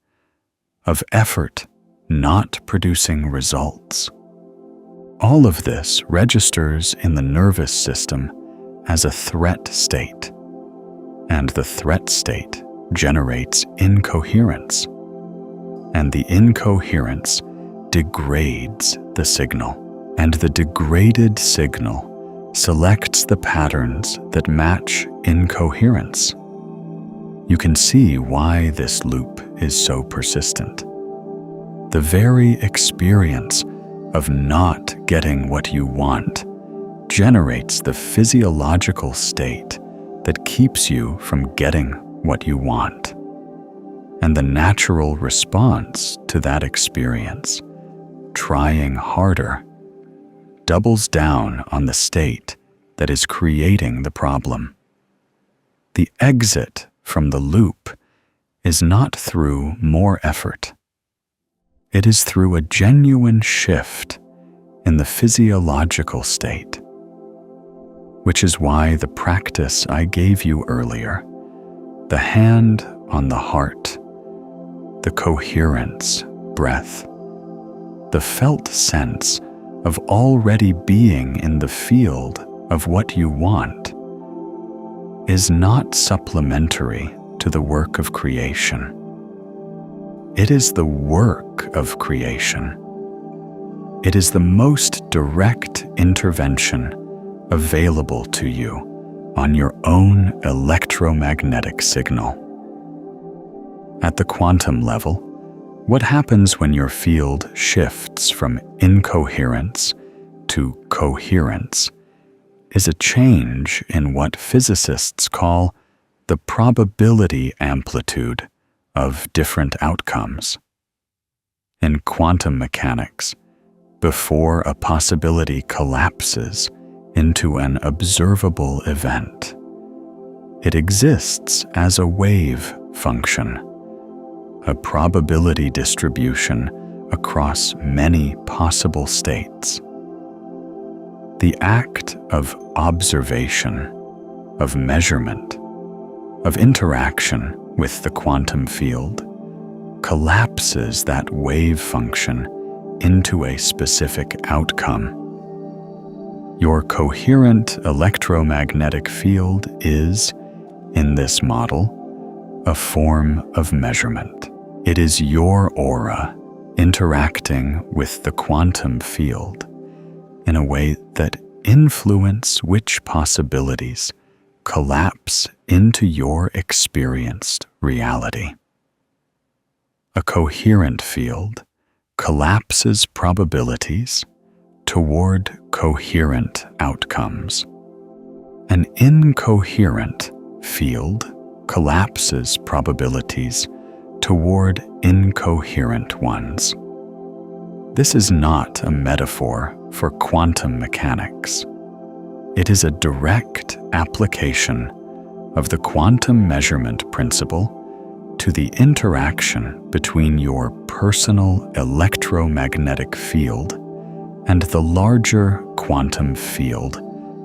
of effort not producing results. All of this registers in the nervous system as a threat state, and the threat state generates incoherence, and the incoherence degrades the signal, and the degraded signal selects the patterns that match incoherence. You can see why this loop is so persistent. The very experience of not getting what you want generates the physiological state that keeps you from getting what you want. And the natural response to that experience, trying harder, doubles down on the state that is creating the problem. The exit from the loop is not through more effort. It is through a genuine shift in the physiological state, which is why the practice I gave you earlier, the hand on the heart, the coherence breath, the felt sense of already being in the field of what you want, is not supplementary to the work of creation. It is the work of creation. It is the most direct intervention available to you on your own electromagnetic signal. At the quantum level, what happens when your field shifts from incoherence to coherence is a change in what physicists call the probability amplitude of different outcomes. In quantum mechanics, before a possibility collapses into an observable event, it exists as a wave function, a probability distribution across many possible states. The act of observation, of measurement, of interaction with the quantum field collapses that wave function into a specific outcome. Your coherent electromagnetic field is, in this model, a form of measurement. It is your aura interacting with the quantum field in a way that influence which possibilities collapse into your experienced reality. A coherent field collapses probabilities toward coherent outcomes. An incoherent field collapses probabilities toward incoherent ones. This is not a metaphor for quantum mechanics. It is a direct application of the quantum measurement principle to the interaction between your personal electromagnetic field and the larger quantum field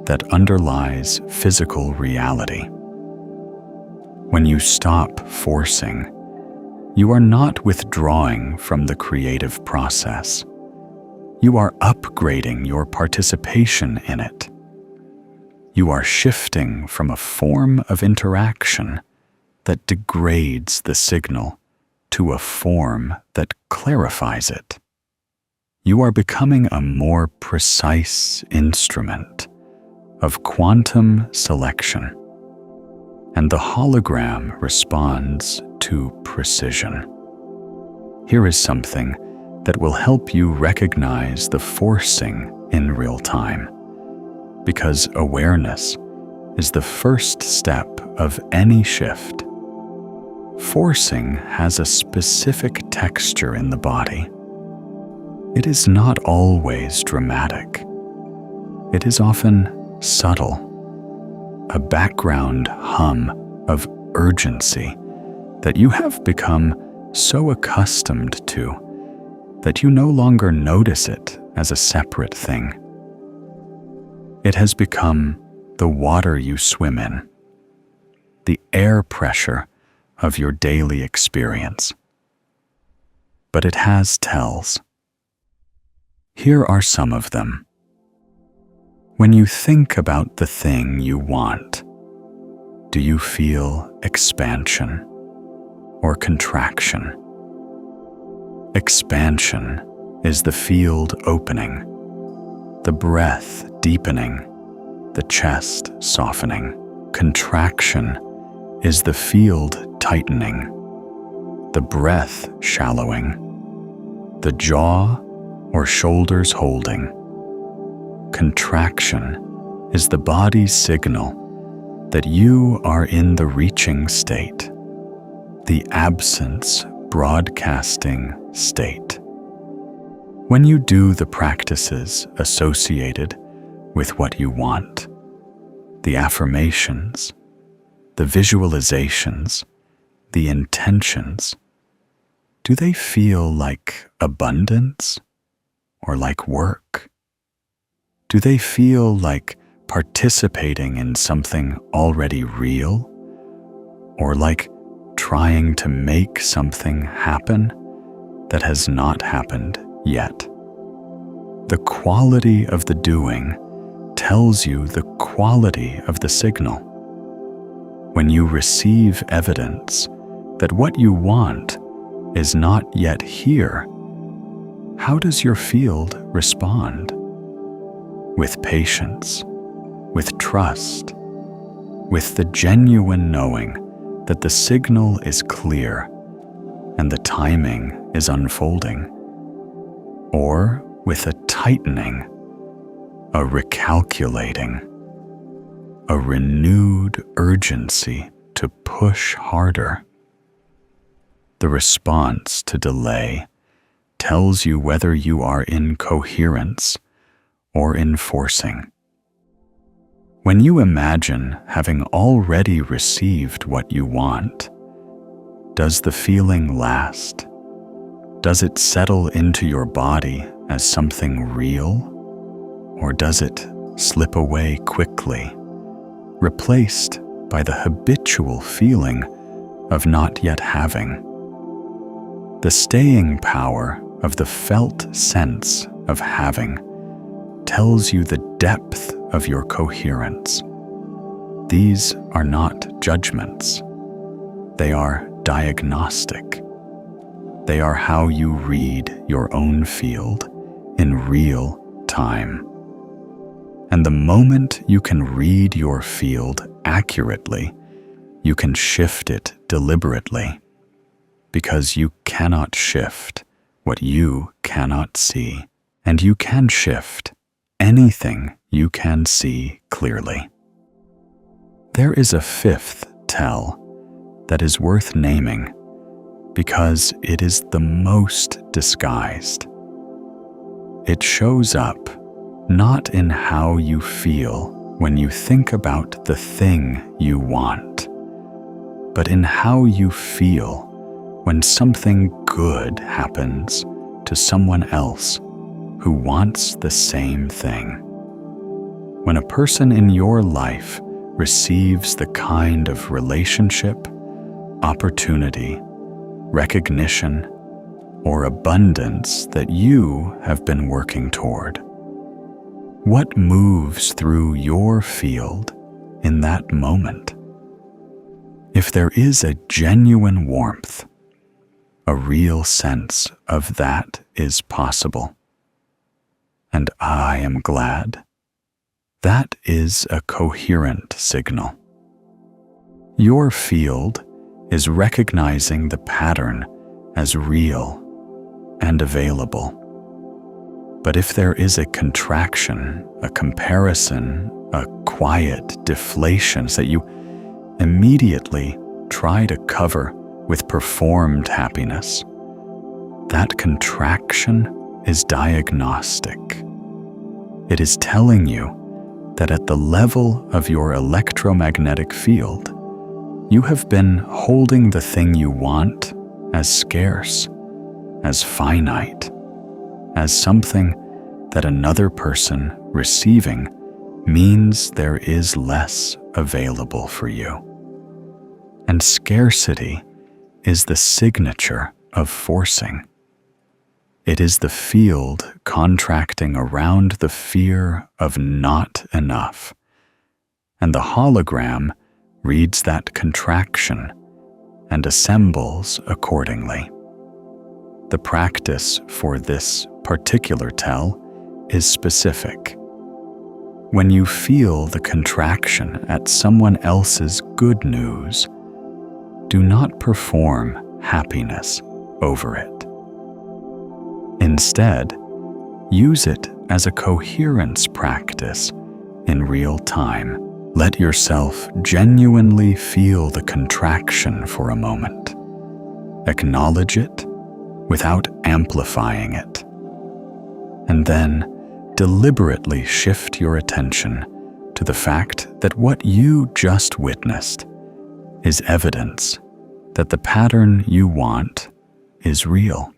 that underlies physical reality. When you stop forcing, you are not withdrawing from the creative process. You are upgrading your participation in it. You are shifting from a form of interaction that degrades the signal to a form that clarifies it. You are becoming a more precise instrument of quantum selection, and the hologram responds to precision. Here is something that will help you recognize the forcing in real time, because awareness is the first step of any shift. Forcing has a specific texture in the body. It is not always dramatic. It is often subtle, a background hum of urgency that you have become so accustomed to that you no longer notice it as a separate thing. It has become the water you swim in, the air pressure of your daily experience. But it has tells. Here are some of them. When you think about the thing you want, do you feel expansion or contraction? Expansion is the field opening, the breath deepening, the chest softening. Contraction is the field tightening, the breath shallowing, the jaw or shoulders holding. Contraction is the body's signal that you are in the reaching state, the absence broadcasting state. When you do the practices associated with what you want, the affirmations, the visualizations, the intentions, do they feel like abundance or like work? Do they feel like participating in something already real, or like trying to make something happen that has not happened yet? The quality of the doing tells you the quality of the signal. When you receive evidence that what you want is not yet here, how does your field respond? With patience, with trust, with the genuine knowing that the signal is clear and the timing is unfolding, or with a tightening, a recalculating, a renewed urgency to push harder. The response to delay tells you whether you are in coherence or in forcing. When you imagine having already received what you want, does the feeling last? Does it settle into your body as something real? Or does it slip away quickly, replaced by the habitual feeling of not yet having? The staying power of the felt sense of having tells you the depth of your coherence. These are not judgments. They are diagnostic. They are how you read your own field in real time. And the moment you can read your field accurately, you can shift it deliberately, because you cannot shift what you cannot see, and you can shift anything you can see clearly. There is a fifth tell that is worth naming because it is the most disguised. It shows up not in how you feel when you think about the thing you want, but in how you feel when something good happens to someone else who wants the same thing. When a person in your life receives the kind of relationship, opportunity, recognition, or abundance that you have been working toward, what moves through your field in that moment? If there is a genuine warmth, a real sense of that is possible, and I am glad, that is a coherent signal. Your field is recognizing the pattern as real and available. But if there is a contraction, a comparison, a quiet deflation that you immediately try to cover with performed happiness, that contraction is diagnostic. It is telling you that at the level of your electromagnetic field, you have been holding the thing you want as scarce, as finite, as something that another person receiving means there is less available for you. And scarcity is the signature of forcing. It is the field contracting around the fear of not enough, and the hologram reads that contraction and assembles accordingly. The practice for this particular tell is specific. When you feel the contraction at someone else's good news, do not perform happiness over it. Instead, use it as a coherence practice in real time. Let yourself genuinely feel the contraction for a moment. Acknowledge it without amplifying it. And then deliberately shift your attention to the fact that what you just witnessed is evidence that the pattern you want is real,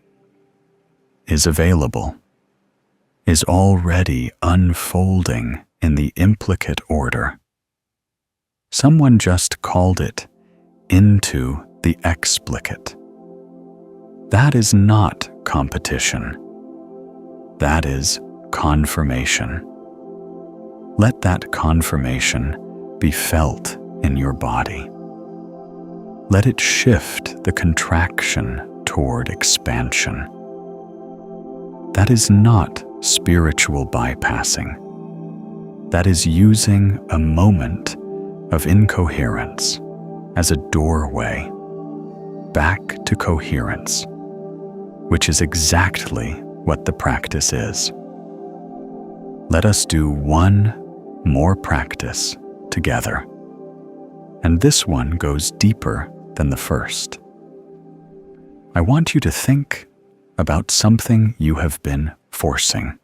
is available, is already unfolding in the implicate order. Someone just called it into the explicate. That is not competition. That is confirmation. Let that confirmation be felt in your body. Let it shift the contraction toward expansion. That is not spiritual bypassing. That is using a moment of incoherence as a doorway back to coherence, which is exactly what the practice is. Let us do one more practice together. and this one goes deeper than the first. I want you to think about something you have been forcing.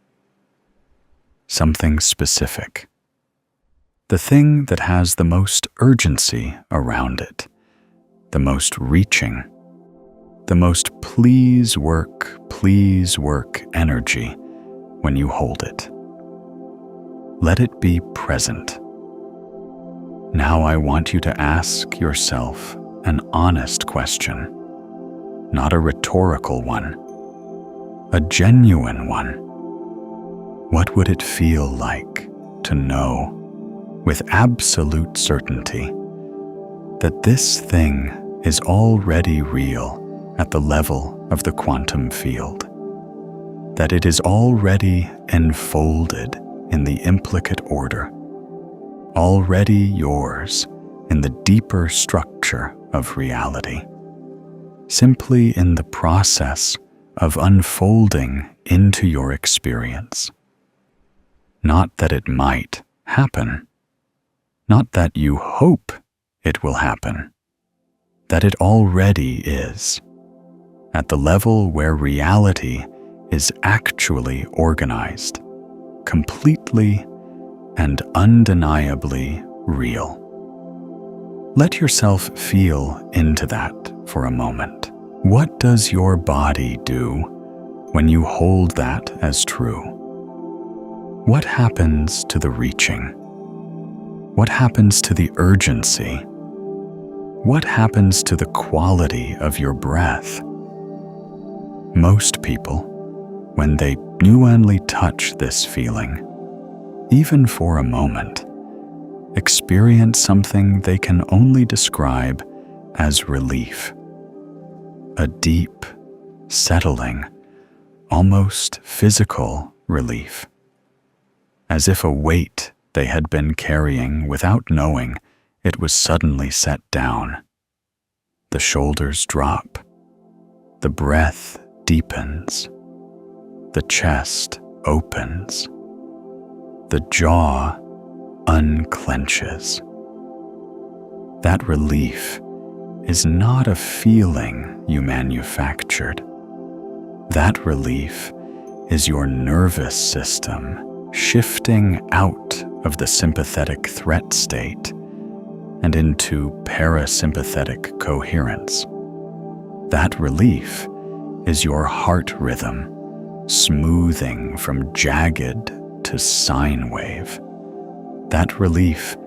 Something specific. The thing that has the most urgency around it, the most reaching, the most please work energy when you hold it. Let it be present. Now I want you to ask yourself an honest question, not a rhetorical one, a genuine one. What would it feel like to know with absolute certainty that this thing is already real at the level of the quantum field, that it is already enfolded in the implicate order, already yours in the deeper structure of reality, simply in the process of unfolding into your experience? Not that it might happen, not that you hope it will happen, that it already is, at the level where reality is actually organized, completely and undeniably real. Let yourself feel into that for a moment. What does your body do when you hold that as true? What happens to the reaching? What happens to the urgency? What happens to the quality of your breath? Most people, when they genuinely touch this feeling, even for a moment, experience something they can only describe as relief. A deep, settling, almost physical relief. As if a weight they had been carrying without knowing it was suddenly set down. The shoulders drop. The breath deepens. The chest opens. The jaw unclenches. That relief is not a feeling you manufactured. That relief is your nervous system shifting out of the sympathetic threat state and into parasympathetic coherence. That relief is your heart rhythm smoothing from jagged to sine wave. That relief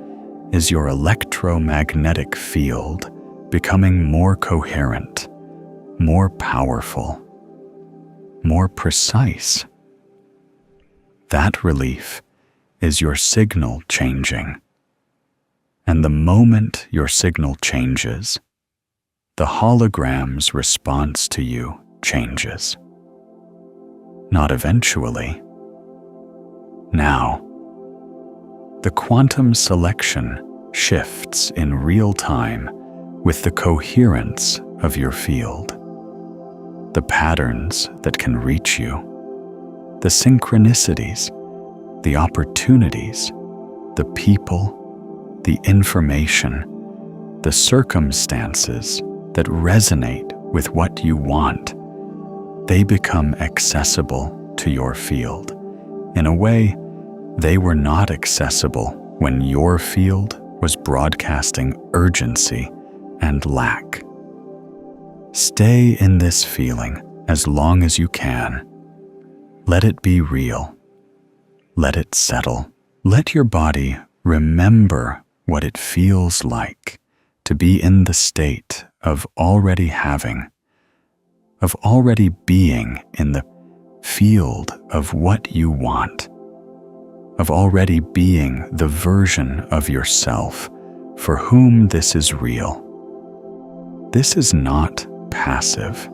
is your electromagnetic field becoming more coherent, more powerful, more precise. That relief is your signal changing. And the moment your signal changes, the hologram's response to you changes. Not eventually. Now. The quantum selection shifts in real time with the coherence of your field. The patterns that can reach you, the synchronicities, the opportunities, the people, the information, the circumstances that resonate with what you want, they become accessible to your field in a way they were not accessible when your field was broadcasting urgency and lack. Stay in this feeling as long as you can. Let it be real. Let it settle. Let your body remember what it feels like to be in the state of already having, of already being in the field of what you want, of already being the version of yourself for whom this is real. This is not passive.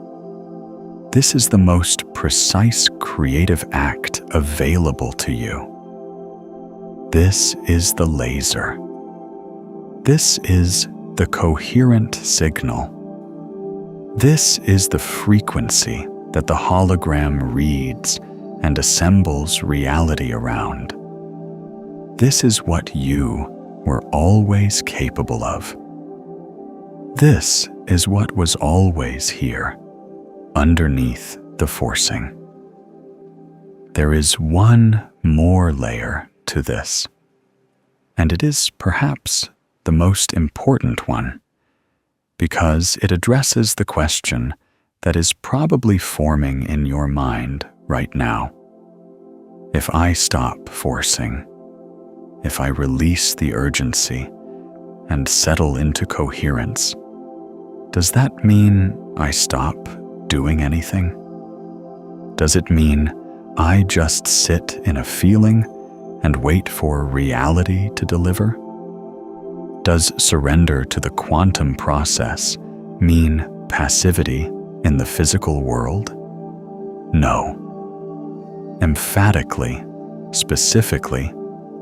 This is the most precise creative act available to you. This is the laser. This is the coherent signal. This is the frequency that the hologram reads and assembles reality around. This is what you were always capable of. This is what was always here, underneath the forcing. There is one more layer to this, and it is perhaps the most important one, because it addresses the question that is probably forming in your mind right now. If I stop forcing, if I release the urgency and settle into coherence, does that mean I stop doing anything? Does it mean I just sit in a feeling and wait for reality to deliver? Does surrender to the quantum process mean passivity in the physical world? No. Emphatically, specifically,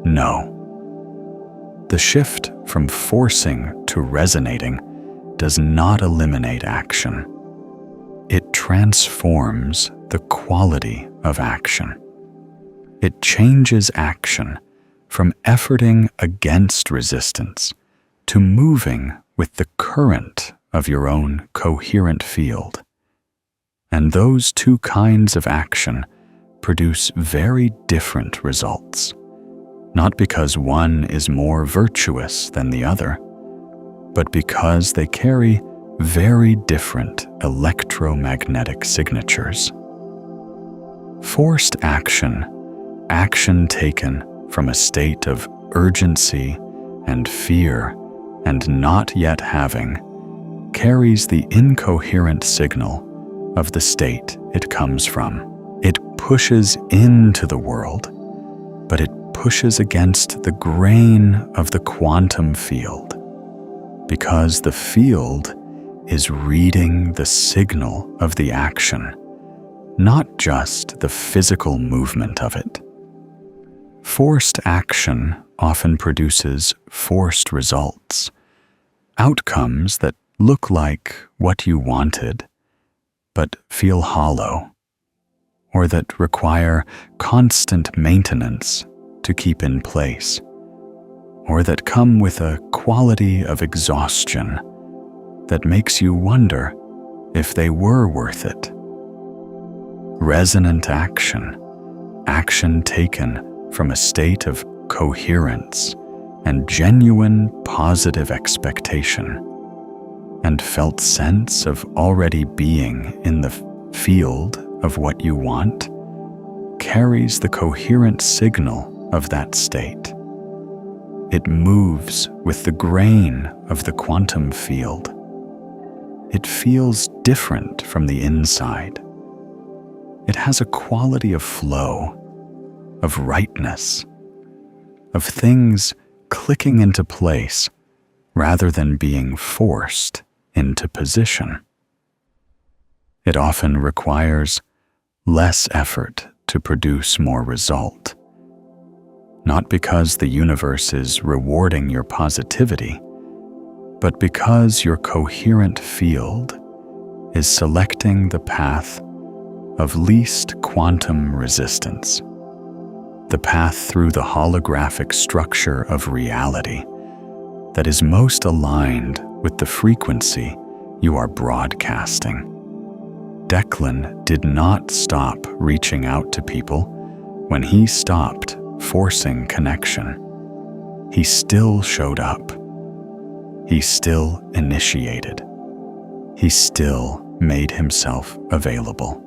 no. The shift from forcing to resonating does not eliminate action. It transforms the quality of action. It changes action from efforting against resistance to moving with the current of your own coherent field. And those two kinds of action produce very different results, not because one is more virtuous than the other, but because they carry very different electromagnetic signatures. Forced action, action taken from a state of urgency and fear and not yet having, carries the incoherent signal of the state it comes from. It pushes into the world, but it pushes against the grain of the quantum field, because the field is reading the signal of the action, not just the physical movement of it. Forced action often produces forced results, outcomes that look like what you wanted, but feel hollow, or that require constant maintenance to keep in place, or that come with a quality of exhaustion that makes you wonder if they were worth it. Resonant action, action taken from a state of coherence and genuine positive expectation, and felt sense of already being in the field of what you want, carries the coherent signal of that state. It moves with the grain of the quantum field. It feels different from the inside. It has a quality of flow, of rightness, of things clicking into place rather than being forced into position. It often requires less effort to produce more result, not because the universe is rewarding your positivity, but because your coherent field is selecting the path of least quantum resistance, the path through the holographic structure of reality that is most aligned with the frequency you are broadcasting. Declan did not stop reaching out to people when he stopped forcing connection. He still showed up. He still initiated. He still made himself available.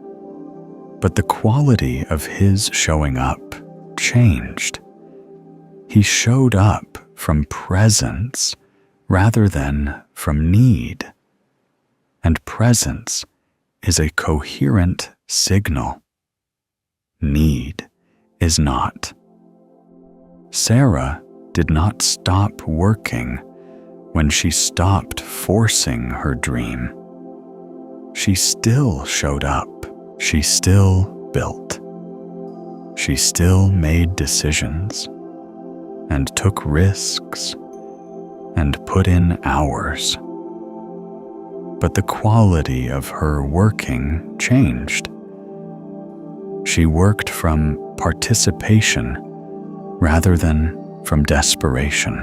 But the quality of his showing up changed. He showed up from presence rather than from need. And presence is a coherent signal. Need is not. Sarah did not stop working when she stopped forcing her dream. She still showed up. She still built. She still made decisions and took risks and put in hours. But the quality of her working changed. She worked from participation rather than from desperation.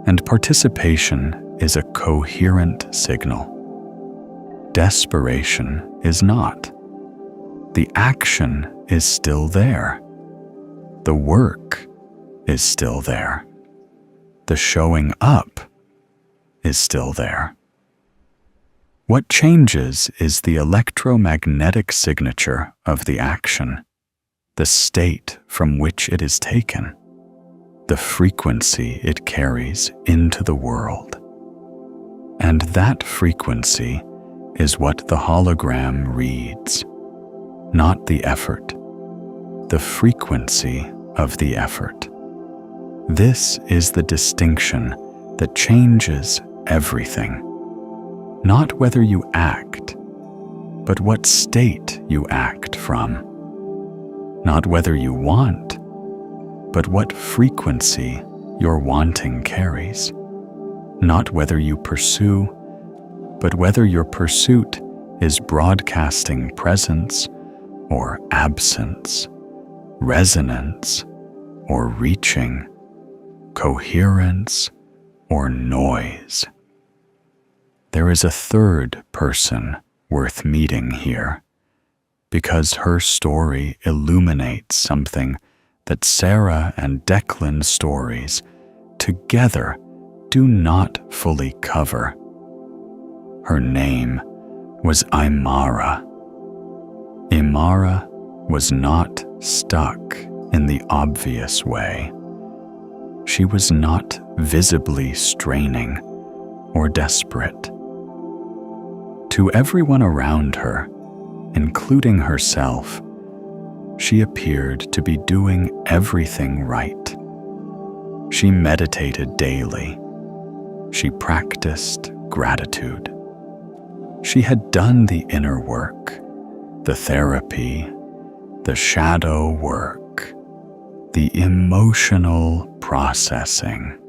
And participation is a coherent signal. Desperation is not. The action is still there. The work is still there. The showing up is still there. What changes is the electromagnetic signature of the action, the state from which it is taken, the frequency it carries into the world. And that frequency is what the hologram reads, not the effort, the frequency of the effort. This is the distinction that changes everything. Not whether you act, but what state you act from. Not whether you want, but what frequency your wanting carries. Not whether you pursue, but whether your pursuit is broadcasting presence or absence, resonance or reaching, coherence or noise. There is a third person worth meeting here, because her story illuminates something that Sarah and Declan's stories together do not fully cover. Her name was Imara. Imara was not stuck in the obvious way. She was not visibly straining or desperate. To everyone around her, including herself, she appeared to be doing everything right. She meditated daily. She practiced gratitude. She had done the inner work, the therapy, the shadow work, the emotional processing.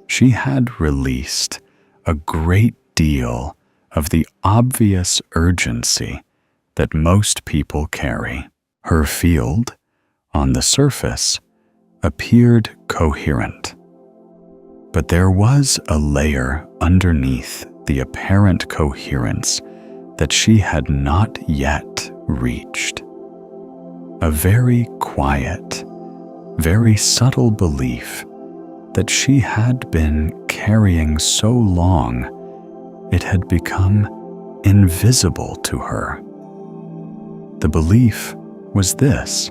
She had released a great deal of the obvious urgency that most people carry. Her field, on the surface, appeared coherent. But there was a layer underneath the apparent coherence that she had not yet reached. A very quiet, very subtle belief that she had been carrying so long it had become invisible to her. The belief was this,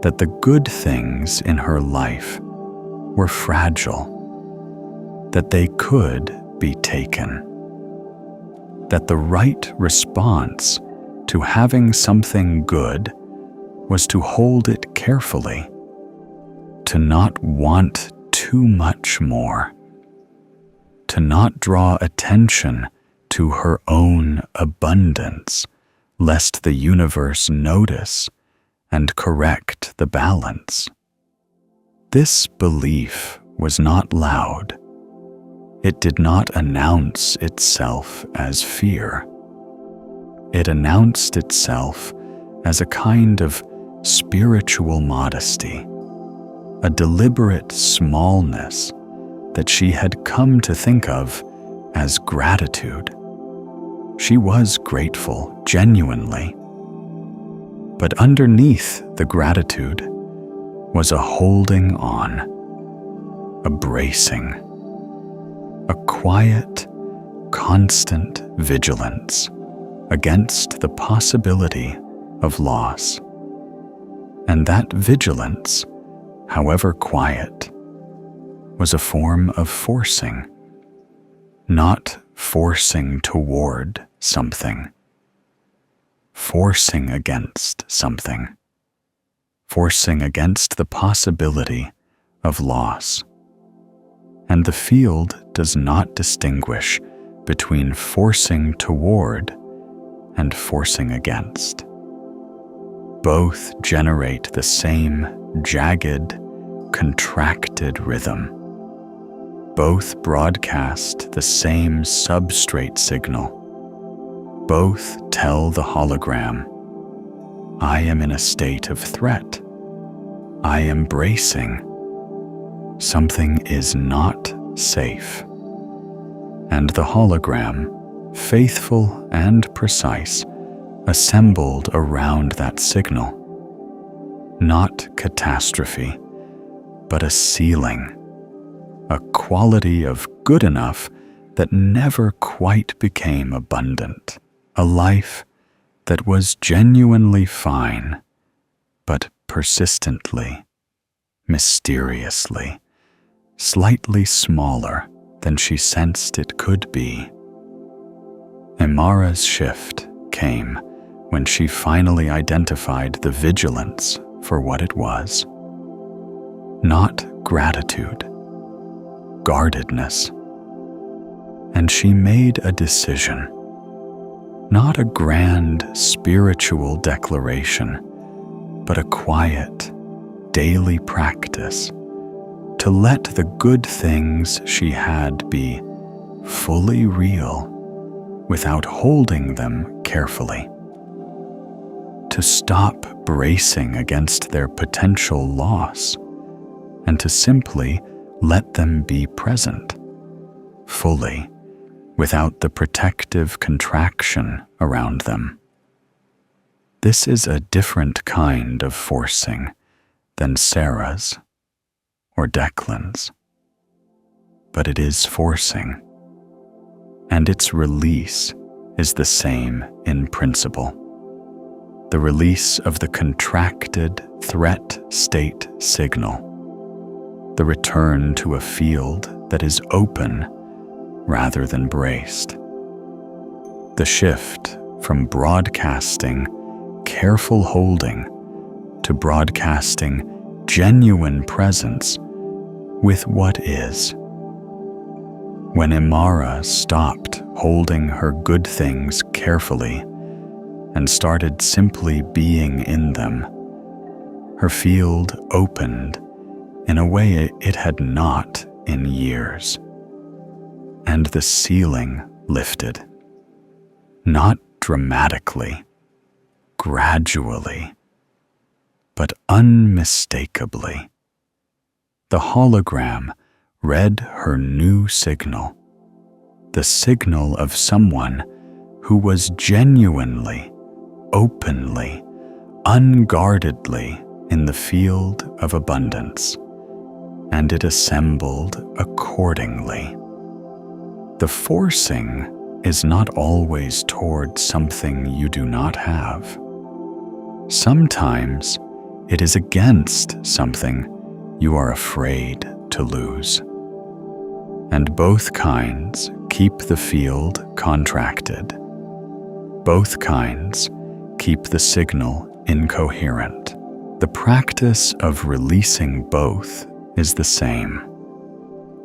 that the good things in her life were fragile, that they could be taken, that the right response to having something good was to hold it carefully, to not want too much more, to not draw attention to her own abundance, lest the universe notice and correct the balance. This belief was not loud. It did not announce itself as fear. It announced itself as a kind of spiritual modesty, a deliberate smallness that she had come to think of as gratitude. She was grateful, genuinely. But underneath the gratitude was a holding on, a bracing, a quiet, constant vigilance against the possibility of loss. And that vigilance, however quiet, was a form of forcing, not forcing toward something, forcing against something, forcing against the possibility of loss. And the field does not distinguish between forcing toward and forcing against. Both generate the same jagged, contracted rhythm. Both broadcast the same substrate signal. Both tell the hologram, I am in a state of threat. I am bracing. Something is not safe. And the hologram, faithful and precise, assembled around that signal. Not catastrophe, but a ceiling, a quality of good enough that never quite became abundant, a life that was genuinely fine, but persistently, mysteriously, slightly smaller than she sensed it could be. Imara's shift came when she finally identified the vigilance for what it was. Not gratitude, guardedness. And she made a decision, not a grand spiritual declaration, but a quiet, daily practice to let the good things she had be fully real without holding them carefully. To stop bracing against their potential loss and to simply let them be present, fully, without the protective contraction around them. This is a different kind of forcing than Sarah's or Declan's, but it is forcing, and its release is the same in principle. The release of the contracted threat state signal, the return to a field that is open rather than braced. The shift from broadcasting careful holding to broadcasting genuine presence with what is. When Imara stopped holding her good things carefully and started simply being in them, her field opened in a way it had not in years. And the ceiling lifted, not dramatically, gradually, but unmistakably. The hologram read her new signal, the signal of someone who was genuinely, openly, unguardedly in the field of abundance, and it assembled accordingly. The forcing is not always toward something you do not have. Sometimes it is against something you are afraid to lose. And both kinds keep the field contracted. Both kinds keep the signal incoherent. The practice of releasing both is the same.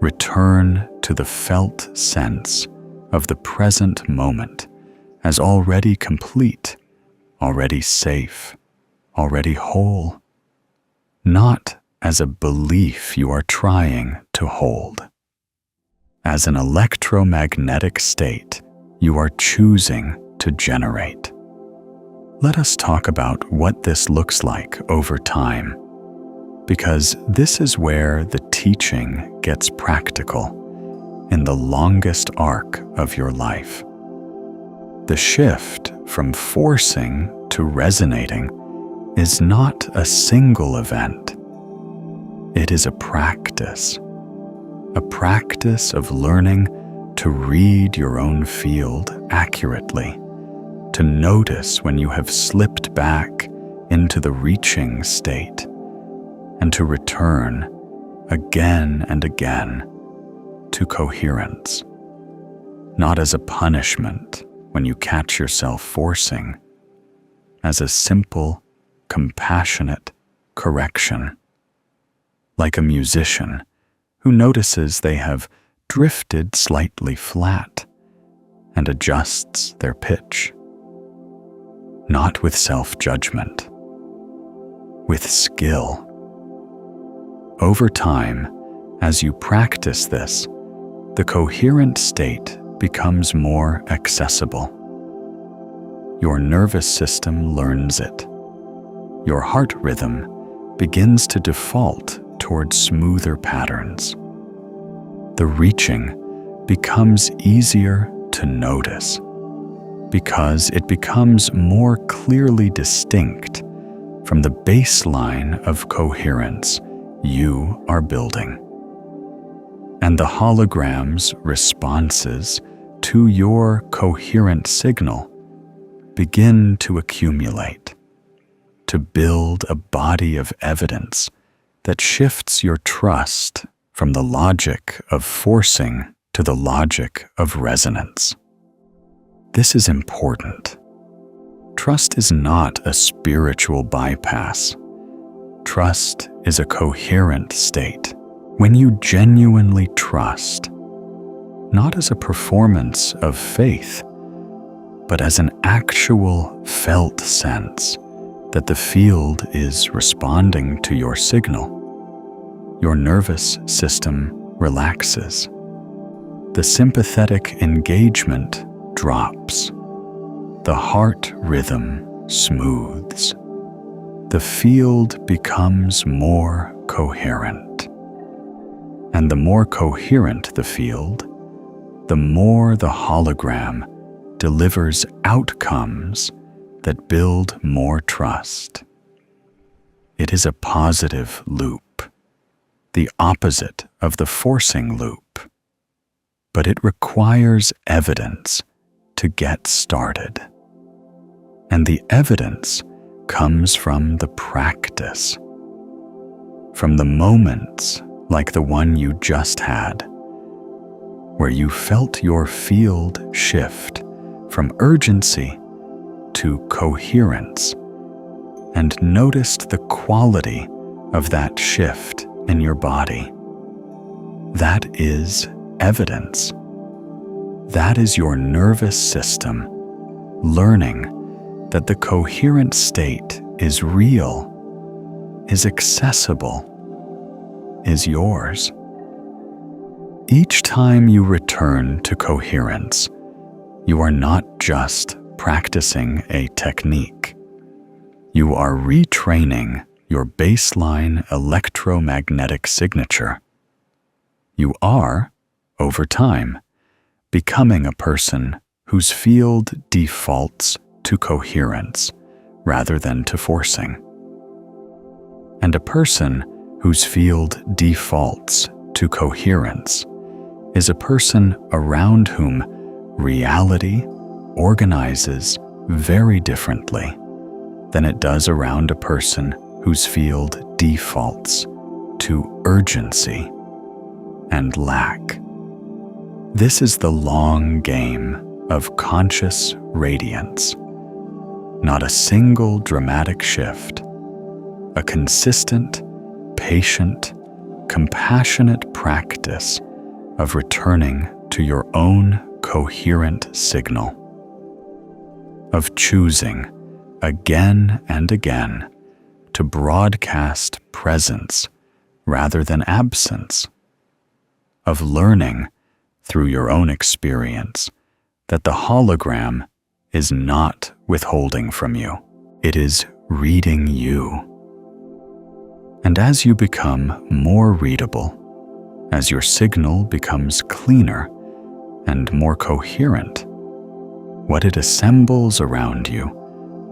Return to the felt sense of the present moment as already complete, already safe, already whole, not as a belief you are trying to hold, as an electromagnetic state you are choosing to generate. Let us talk about what this looks like over time, because this is where the teaching gets practical in the longest arc of your life. The shift from forcing to resonating is not a single event. It is a practice of learning to read your own field accurately, to notice when you have slipped back into the reaching state, and to return again and again to coherence, not as a punishment when you catch yourself forcing, as a simple, compassionate correction, like a musician who notices they have drifted slightly flat and adjusts their pitch, not with self-judgment, with skill. Over time, as you practice this, the coherent state becomes more accessible. Your nervous system learns it. Your heart rhythm begins to default toward smoother patterns. the reaching becomes easier to notice because it becomes more clearly distinct from the baseline of coherence you are building. And the hologram's responses to your coherent signal begin to accumulate, to build a body of evidence that shifts your trust from the logic of forcing to the logic of resonance. This is important. Trust is not a spiritual bypass. Trust is a coherent state. When you genuinely trust, not as a performance of faith, but as an actual felt sense that the field is responding to your signal, your nervous system relaxes. The sympathetic engagement drops. The heart rhythm smooths. The field becomes more coherent. And the more coherent the field, the more the hologram delivers outcomes that build more trust. It is a positive loop, the opposite of the forcing loop, but it requires evidence to get started. And the evidence comes from the practice, from the moments like the one you just had, where you felt your field shift from urgency to coherence and noticed the quality of that shift in your body. That is evidence. That is your nervous system learning that the coherent state is real, is accessible, is yours. Each time you return to coherence, you are not just practicing a technique. You are retraining your baseline electromagnetic signature. You are, over time, becoming a person whose field defaults to coherence rather than to forcing. And a person whose field defaults to coherence is a person around whom reality organizes very differently than it does around a person whose field defaults to urgency and lack. This is the long game of conscious radiance, not a single dramatic shift, a consistent, patient, compassionate practice of returning to your own coherent signal, of choosing again and again to broadcast presence rather than absence, of learning through your own experience that the hologram is not withholding from you. It is reading you. And as you become more readable, as your signal becomes cleaner and more coherent, what it assembles around you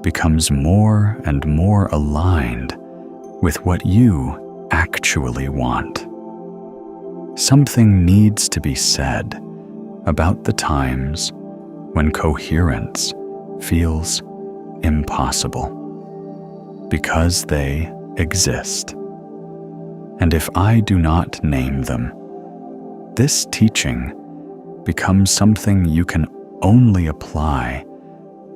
becomes more and more aligned with what you actually want. Something needs to be said about the times when coherence feels impossible, because they exist. And if I do not name them, this teaching becomes something you can only apply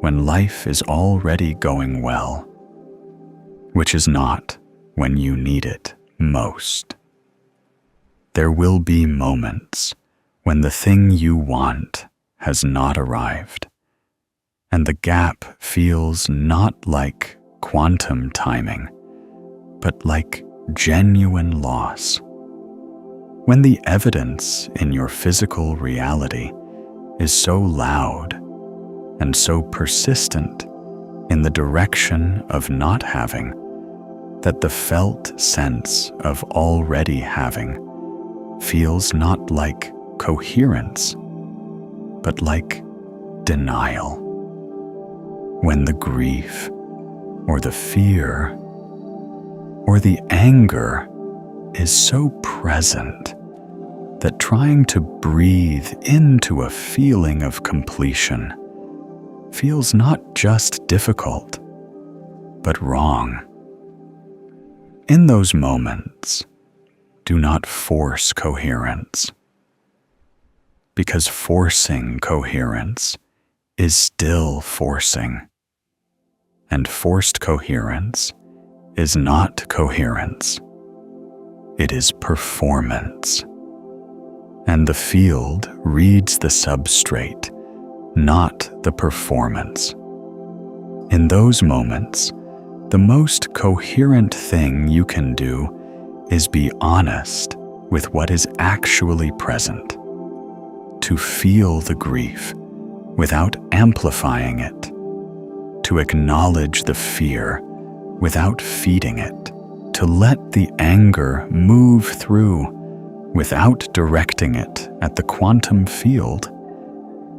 when life is already going well, which is not when you need it most. There will be moments when the thing you want has not arrived, and the gap feels not like quantum timing, but like genuine loss. When the evidence in your physical reality is so loud and so persistent in the direction of not having that the felt sense of already having feels not like coherence, but like denial. When the grief, or the fear, or the anger is so present that trying to breathe into a feeling of completion feels not just difficult, but wrong. In those moments, do not force coherence, because forcing coherence is still forcing, and forced coherence is not coherence. It is performance, and the field reads the substrate, not the performance. In those moments, the most coherent thing you can do is be honest with what is actually present, to feel the grief without amplifying it, to acknowledge the fear without feeding it, to let the anger move through without directing it at the quantum field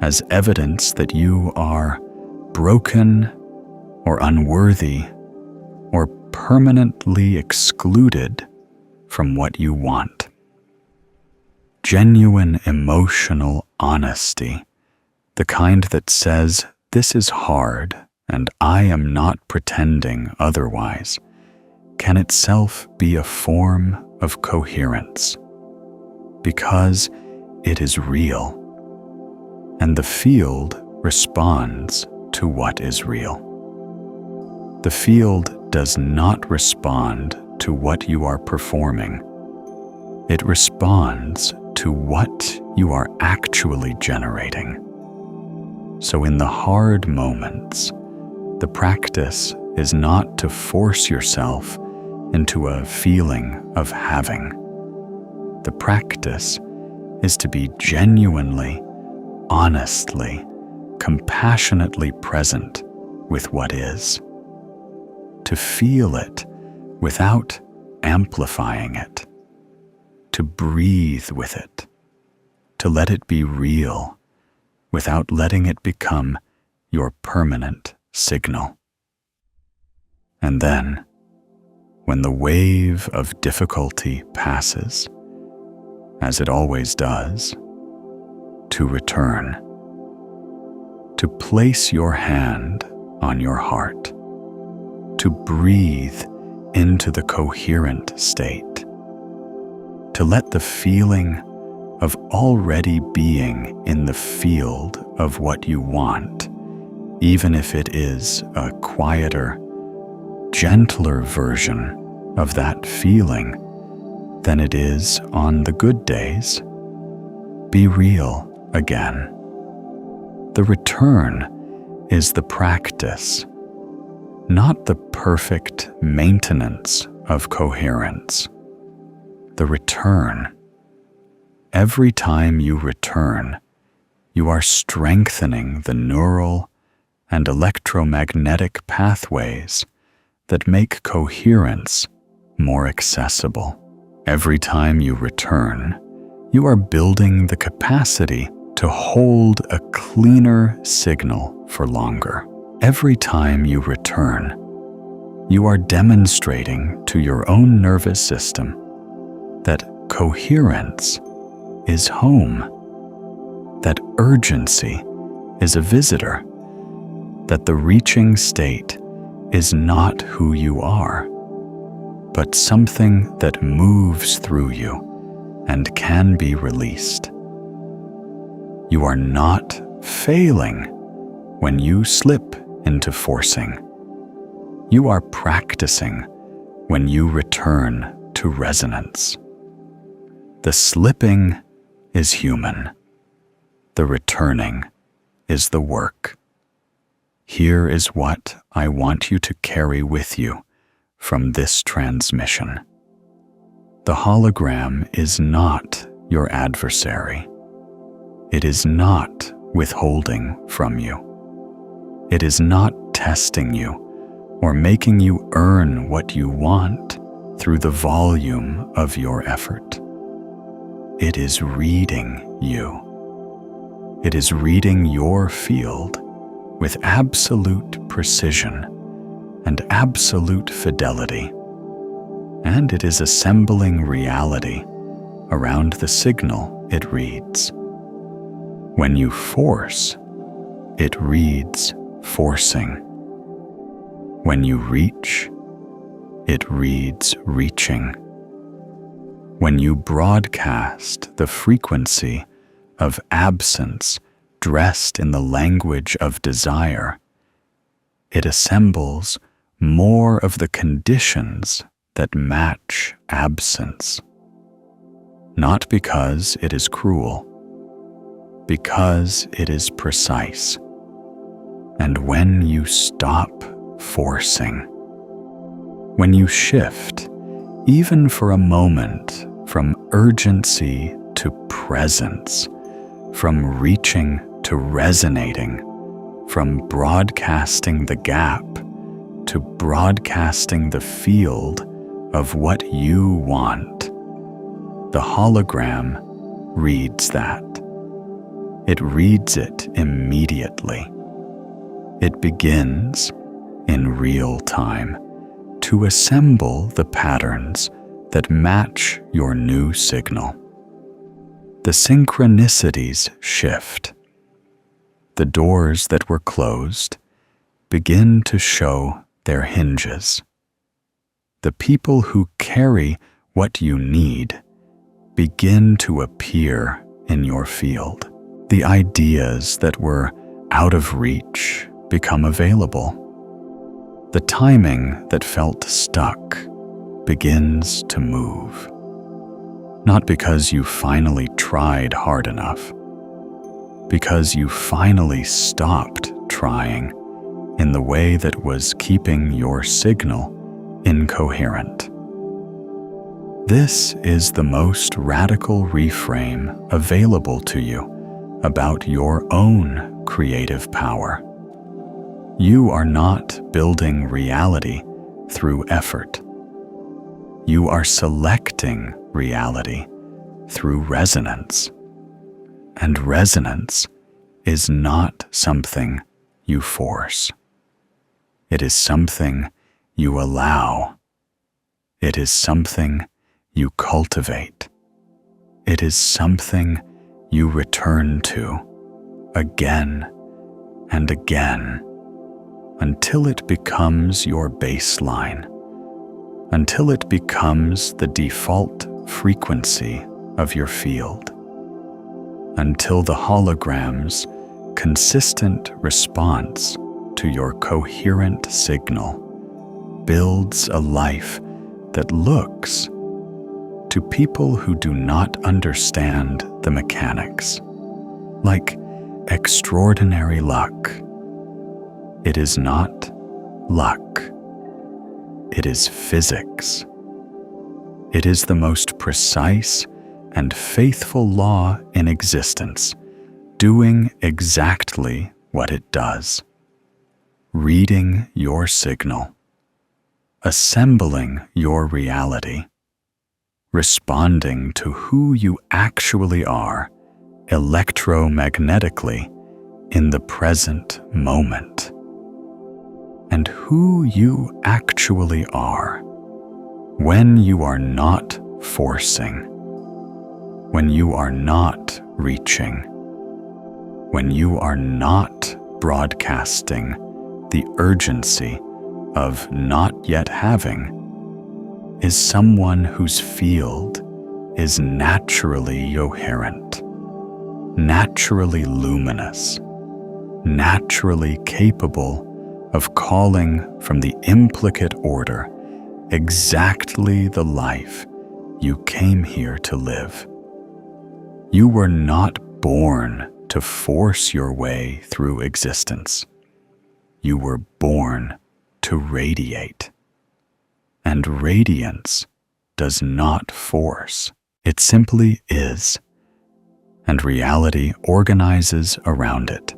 as evidence that you are broken or unworthy or permanently excluded from what you want. Genuine emotional honesty, the kind that says, "This is hard and I am not pretending otherwise," can itself be a form of coherence, because it is real, and the field responds to what is real. The field does not respond to what you are performing. It responds to what you are actually generating. So in the hard moments, the practice is not to force yourself into a feeling of having. The practice is to be genuinely, honestly, compassionately present with what is, to feel it without amplifying it, to breathe with it, to let it be real without letting it become your permanent signal. And then, when the wave of difficulty passes, as it always does, to return, to place your hand on your heart, to breathe into the coherent state, to let the feeling of already being in the field of what you want, even if it is a quieter, gentler version of that feeling than it is on the good days, be real again. The return is the practice, not the perfect maintenance of coherence. The return. Every time you return, you are strengthening the neural and electromagnetic pathways that make coherence more accessible. Every time you return, you are building the capacity to hold a cleaner signal for longer. Every time you return, you are demonstrating to your own nervous system that coherence is home, that urgency is a visitor, that the reaching state is not who you are, but something that moves through you and can be released. You are not failing when you slip into forcing. You are practicing when you return to resonance. The slipping is human. The returning is the work. Here is what I want you to carry with you from this transmission. The hologram is not your adversary. It is not withholding from you. It is not testing you or making you earn what you want through the volume of your effort. it is reading you. It is reading your field with absolute precision and absolute fidelity, and it is assembling reality around the signal it reads. When you force, it reads forcing. When you reach, it reads reaching. When you broadcast the frequency of absence dressed in the language of desire, it assembles more of the conditions that match absence. Not because it is cruel, because it is precise. And when you stop forcing, when you shift, even for a moment, from urgency to presence, from reaching to resonating, from broadcasting the gap to broadcasting the field of what you want, the hologram reads that. It reads it immediately. It begins, in real time, to assemble the patterns that match your new signal. The synchronicities shift. The doors that were closed begin to show their hinges. The people who carry what you need begin to appear in your field. The ideas that were out of reach become available. The timing that felt stuck begins to move. Not because you finally tried hard enough, because you finally stopped trying in the way that was keeping your signal incoherent. This is the most radical reframe available to you about your own creative power. You are not building reality through effort. You are selecting reality through resonance. And resonance is not something you force. It is something you allow. It is something you cultivate. It is something you return to again and again until it becomes your baseline, until it becomes the default frequency of your field, until the hologram's consistent response to your coherent signal builds a life that looks, to people who do not understand the mechanics, like extraordinary luck. It is not luck. It is physics. It is the most precise and faithful law in existence, doing exactly what it does. Reading your signal, assembling your reality, responding to who you actually are electromagnetically in the present moment, and who you actually are when you are not forcing, when you are not reaching, when you are not broadcasting the urgency of not yet having, is someone whose field is naturally coherent, naturally luminous, naturally capable of calling from the implicate order exactly the life you came here to live. You were not born to force your way through existence. You were born to radiate. And radiance does not force. It simply is. And reality organizes around it.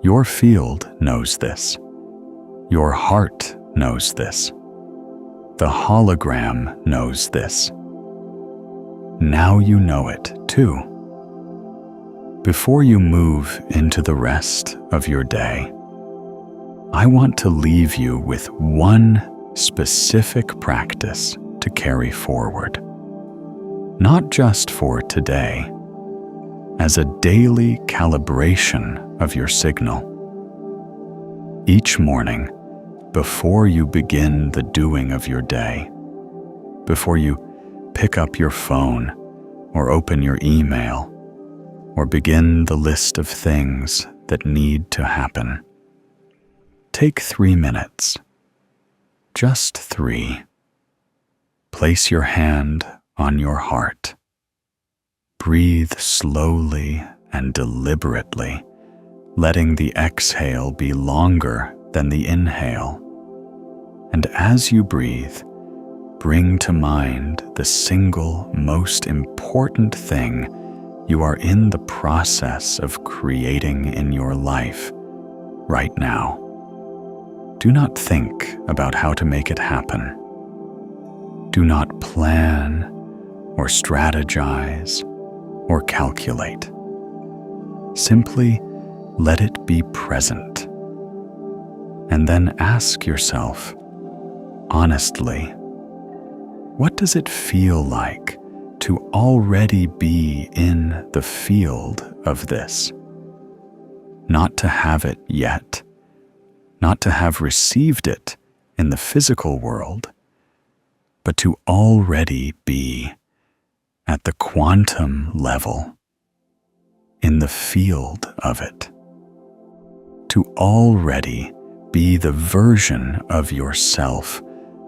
Your field knows this. Your heart knows this. The hologram knows this. now you know it too. Before you move into the rest of your day, I want to leave you with one specific practice to carry forward, not just for today, as a daily calibration of your signal. Each morning, before you begin the doing of your day, before you pick up your phone or open your email or begin the list of things that need to happen, take 3 minutes, just 3. Place your hand on your heart. Breathe slowly and deliberately, letting the exhale be longer than the inhale. And as you breathe, bring to mind the single most important thing you are in the process of creating in your life right now. Do not think about how to make it happen. Do not plan or strategize or calculate. Simply let it be present. And then ask yourself, honestly, what does it feel like to already be in the field of this? Not to have it yet, not to have received it in the physical world, but to already be at the quantum level, in the field of it. To already be the version of yourself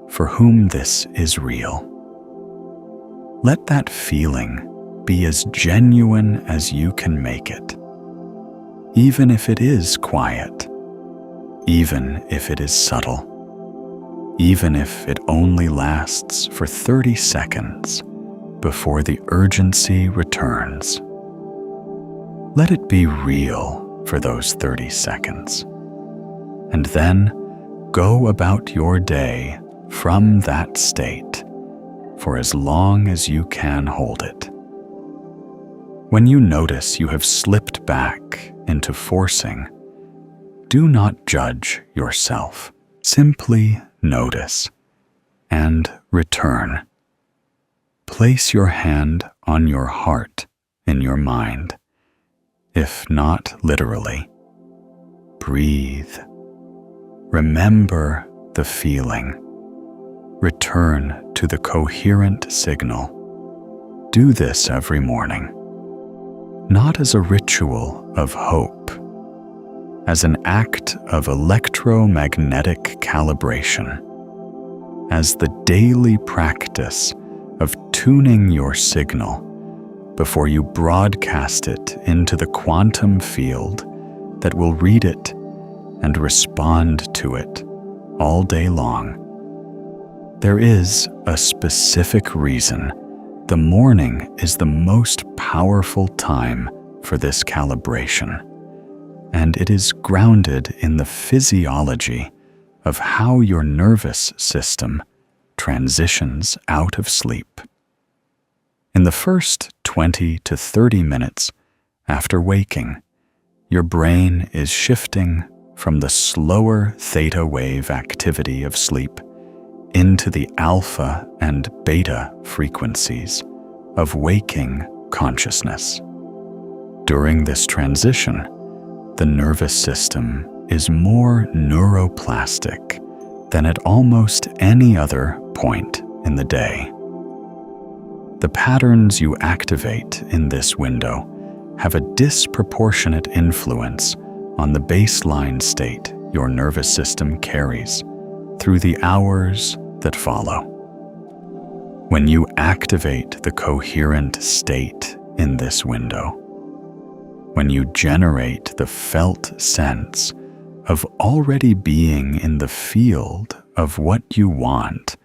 for whom this is real. Let that feeling be as genuine as you can make it, even if it is quiet, even if it is subtle, even if it only lasts for 30 seconds before the urgency returns. Let it be real for those 30 seconds, and then go about your day from that state for as long as you can hold it. When you notice you have slipped back into forcing, do not judge yourself. Simply notice and return. Place your hand on your heart in your mind, if not literally. Breathe. Remember the feeling. Return to the coherent signal. Do this every morning, not as a ritual of hope, as an act of electromagnetic calibration, as the daily practice of tuning your signal before you broadcast it into the quantum field that will read it and respond to it all day long. There is a specific reason the morning is the most powerful time for this calibration, and it is grounded in the physiology of how your nervous system transitions out of sleep. In the first 20 to 30 minutes after waking, your brain is shifting from the slower theta wave activity of sleep into the alpha and beta frequencies of waking consciousness. During this transition, the nervous system is more neuroplastic than at almost any other point in the day. The patterns you activate in this window have a disproportionate influence on the baseline state your nervous system carries through the hours that follow. When you activate the coherent state in this window, when you generate the felt sense of already being in the field of what you want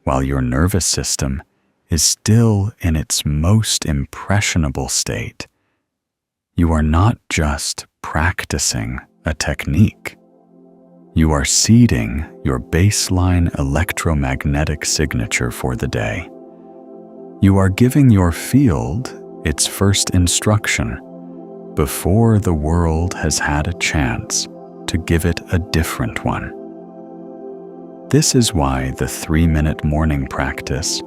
while your nervous system is still in its most impressionable state, you are not just practicing a technique. You are seeding your baseline electromagnetic signature for the day. You are giving your field its first instruction before the world has had a chance to give it a different one. This is why the 3-minute morning practice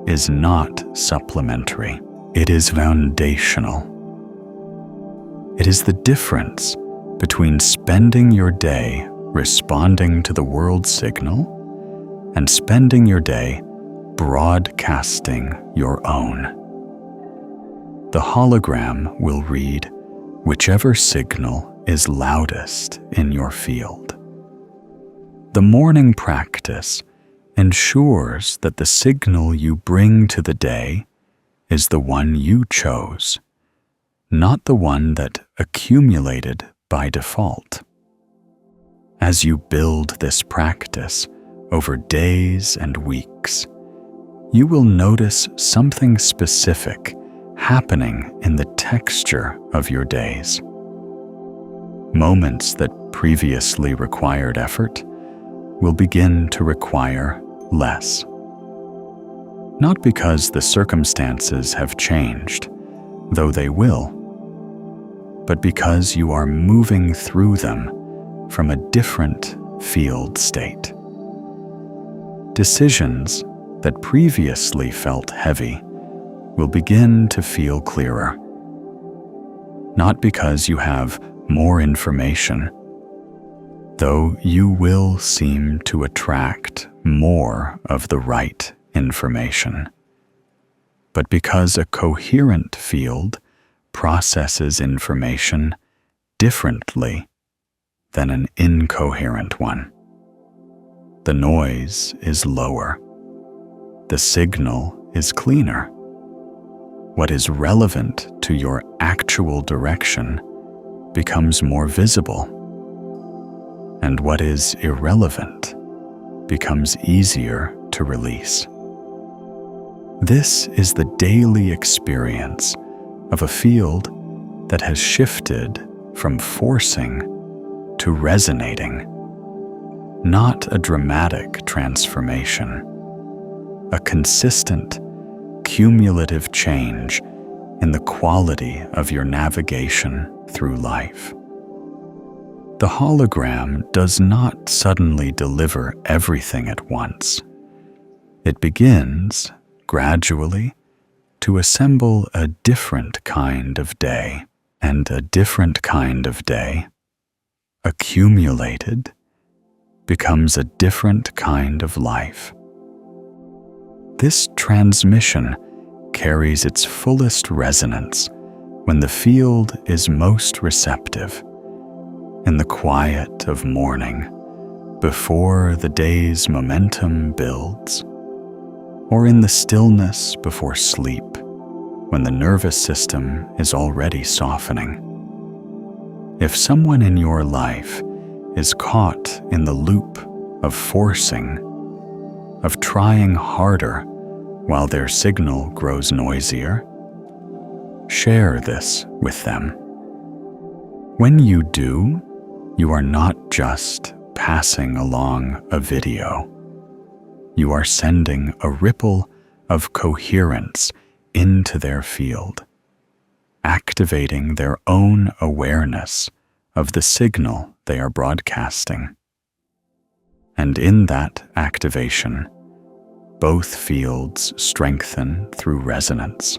is not supplementary. It is foundational. It is the difference between spending your day responding to the world's signal and spending your day broadcasting your own. The hologram will read whichever signal is loudest in your field. The morning practice ensures that the signal you bring to the day is the one you chose, not the one that accumulated by default. As you build this practice over days and weeks, you will notice something specific happening in the texture of your days. Moments that previously required effort will begin to require less. Not because the circumstances have changed, though they will, but because you are moving through them from a different field state. Decisions that previously felt heavy will begin to feel clearer. Not because you have more information, though you will seem to attract more of the right information, but because a coherent field processes information differently than an incoherent one. The noise is lower. The signal is cleaner. What is relevant to your actual direction becomes more visible, and what is irrelevant becomes easier to release. This is the daily experience of a field that has shifted from forcing to resonating, not a dramatic transformation, a consistent, cumulative change in the quality of your navigation through life. The hologram does not suddenly deliver everything at once. It begins, gradually, to assemble a different kind of day, and a different kind of day, accumulated, becomes a different kind of life. This transmission carries its fullest resonance when the field is most receptive, in the quiet of morning, before the day's momentum builds, or in the stillness before sleep, when the nervous system is already softening. If someone in your life is caught in the loop of forcing, of trying harder while their signal grows noisier, share this with them. When you do, you are not just passing along a video. You are sending a ripple of coherence into their field, activating their own awareness of the signal they are broadcasting. And in that activation, both fields strengthen through resonance.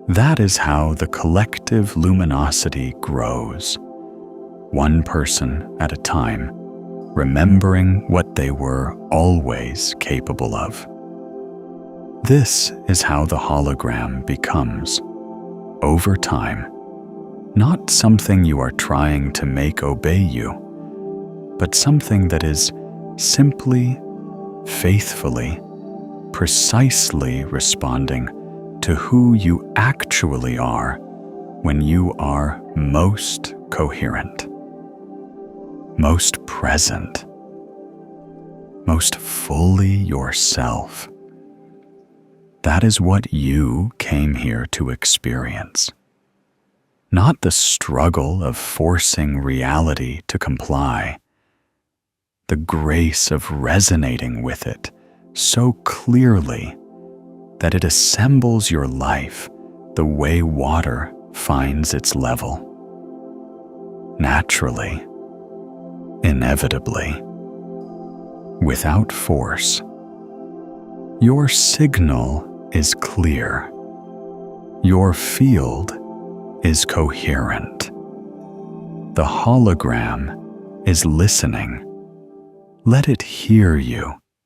That is how the collective luminosity grows, one person at a time, remembering what they were always capable of. This is how the hologram becomes, over time, not something you are trying to make obey you, but something that is simply, faithfully, precisely responding to who you actually are when you are most coherent, most present, most fully yourself. That is what you came here to experience. Not the struggle of forcing reality to comply, the grace of resonating with it so clearly that it assembles your life the way water finds its level. Naturally, inevitably, without force. Your signal is clear. Your field is coherent. The hologram is listening. Let it hear you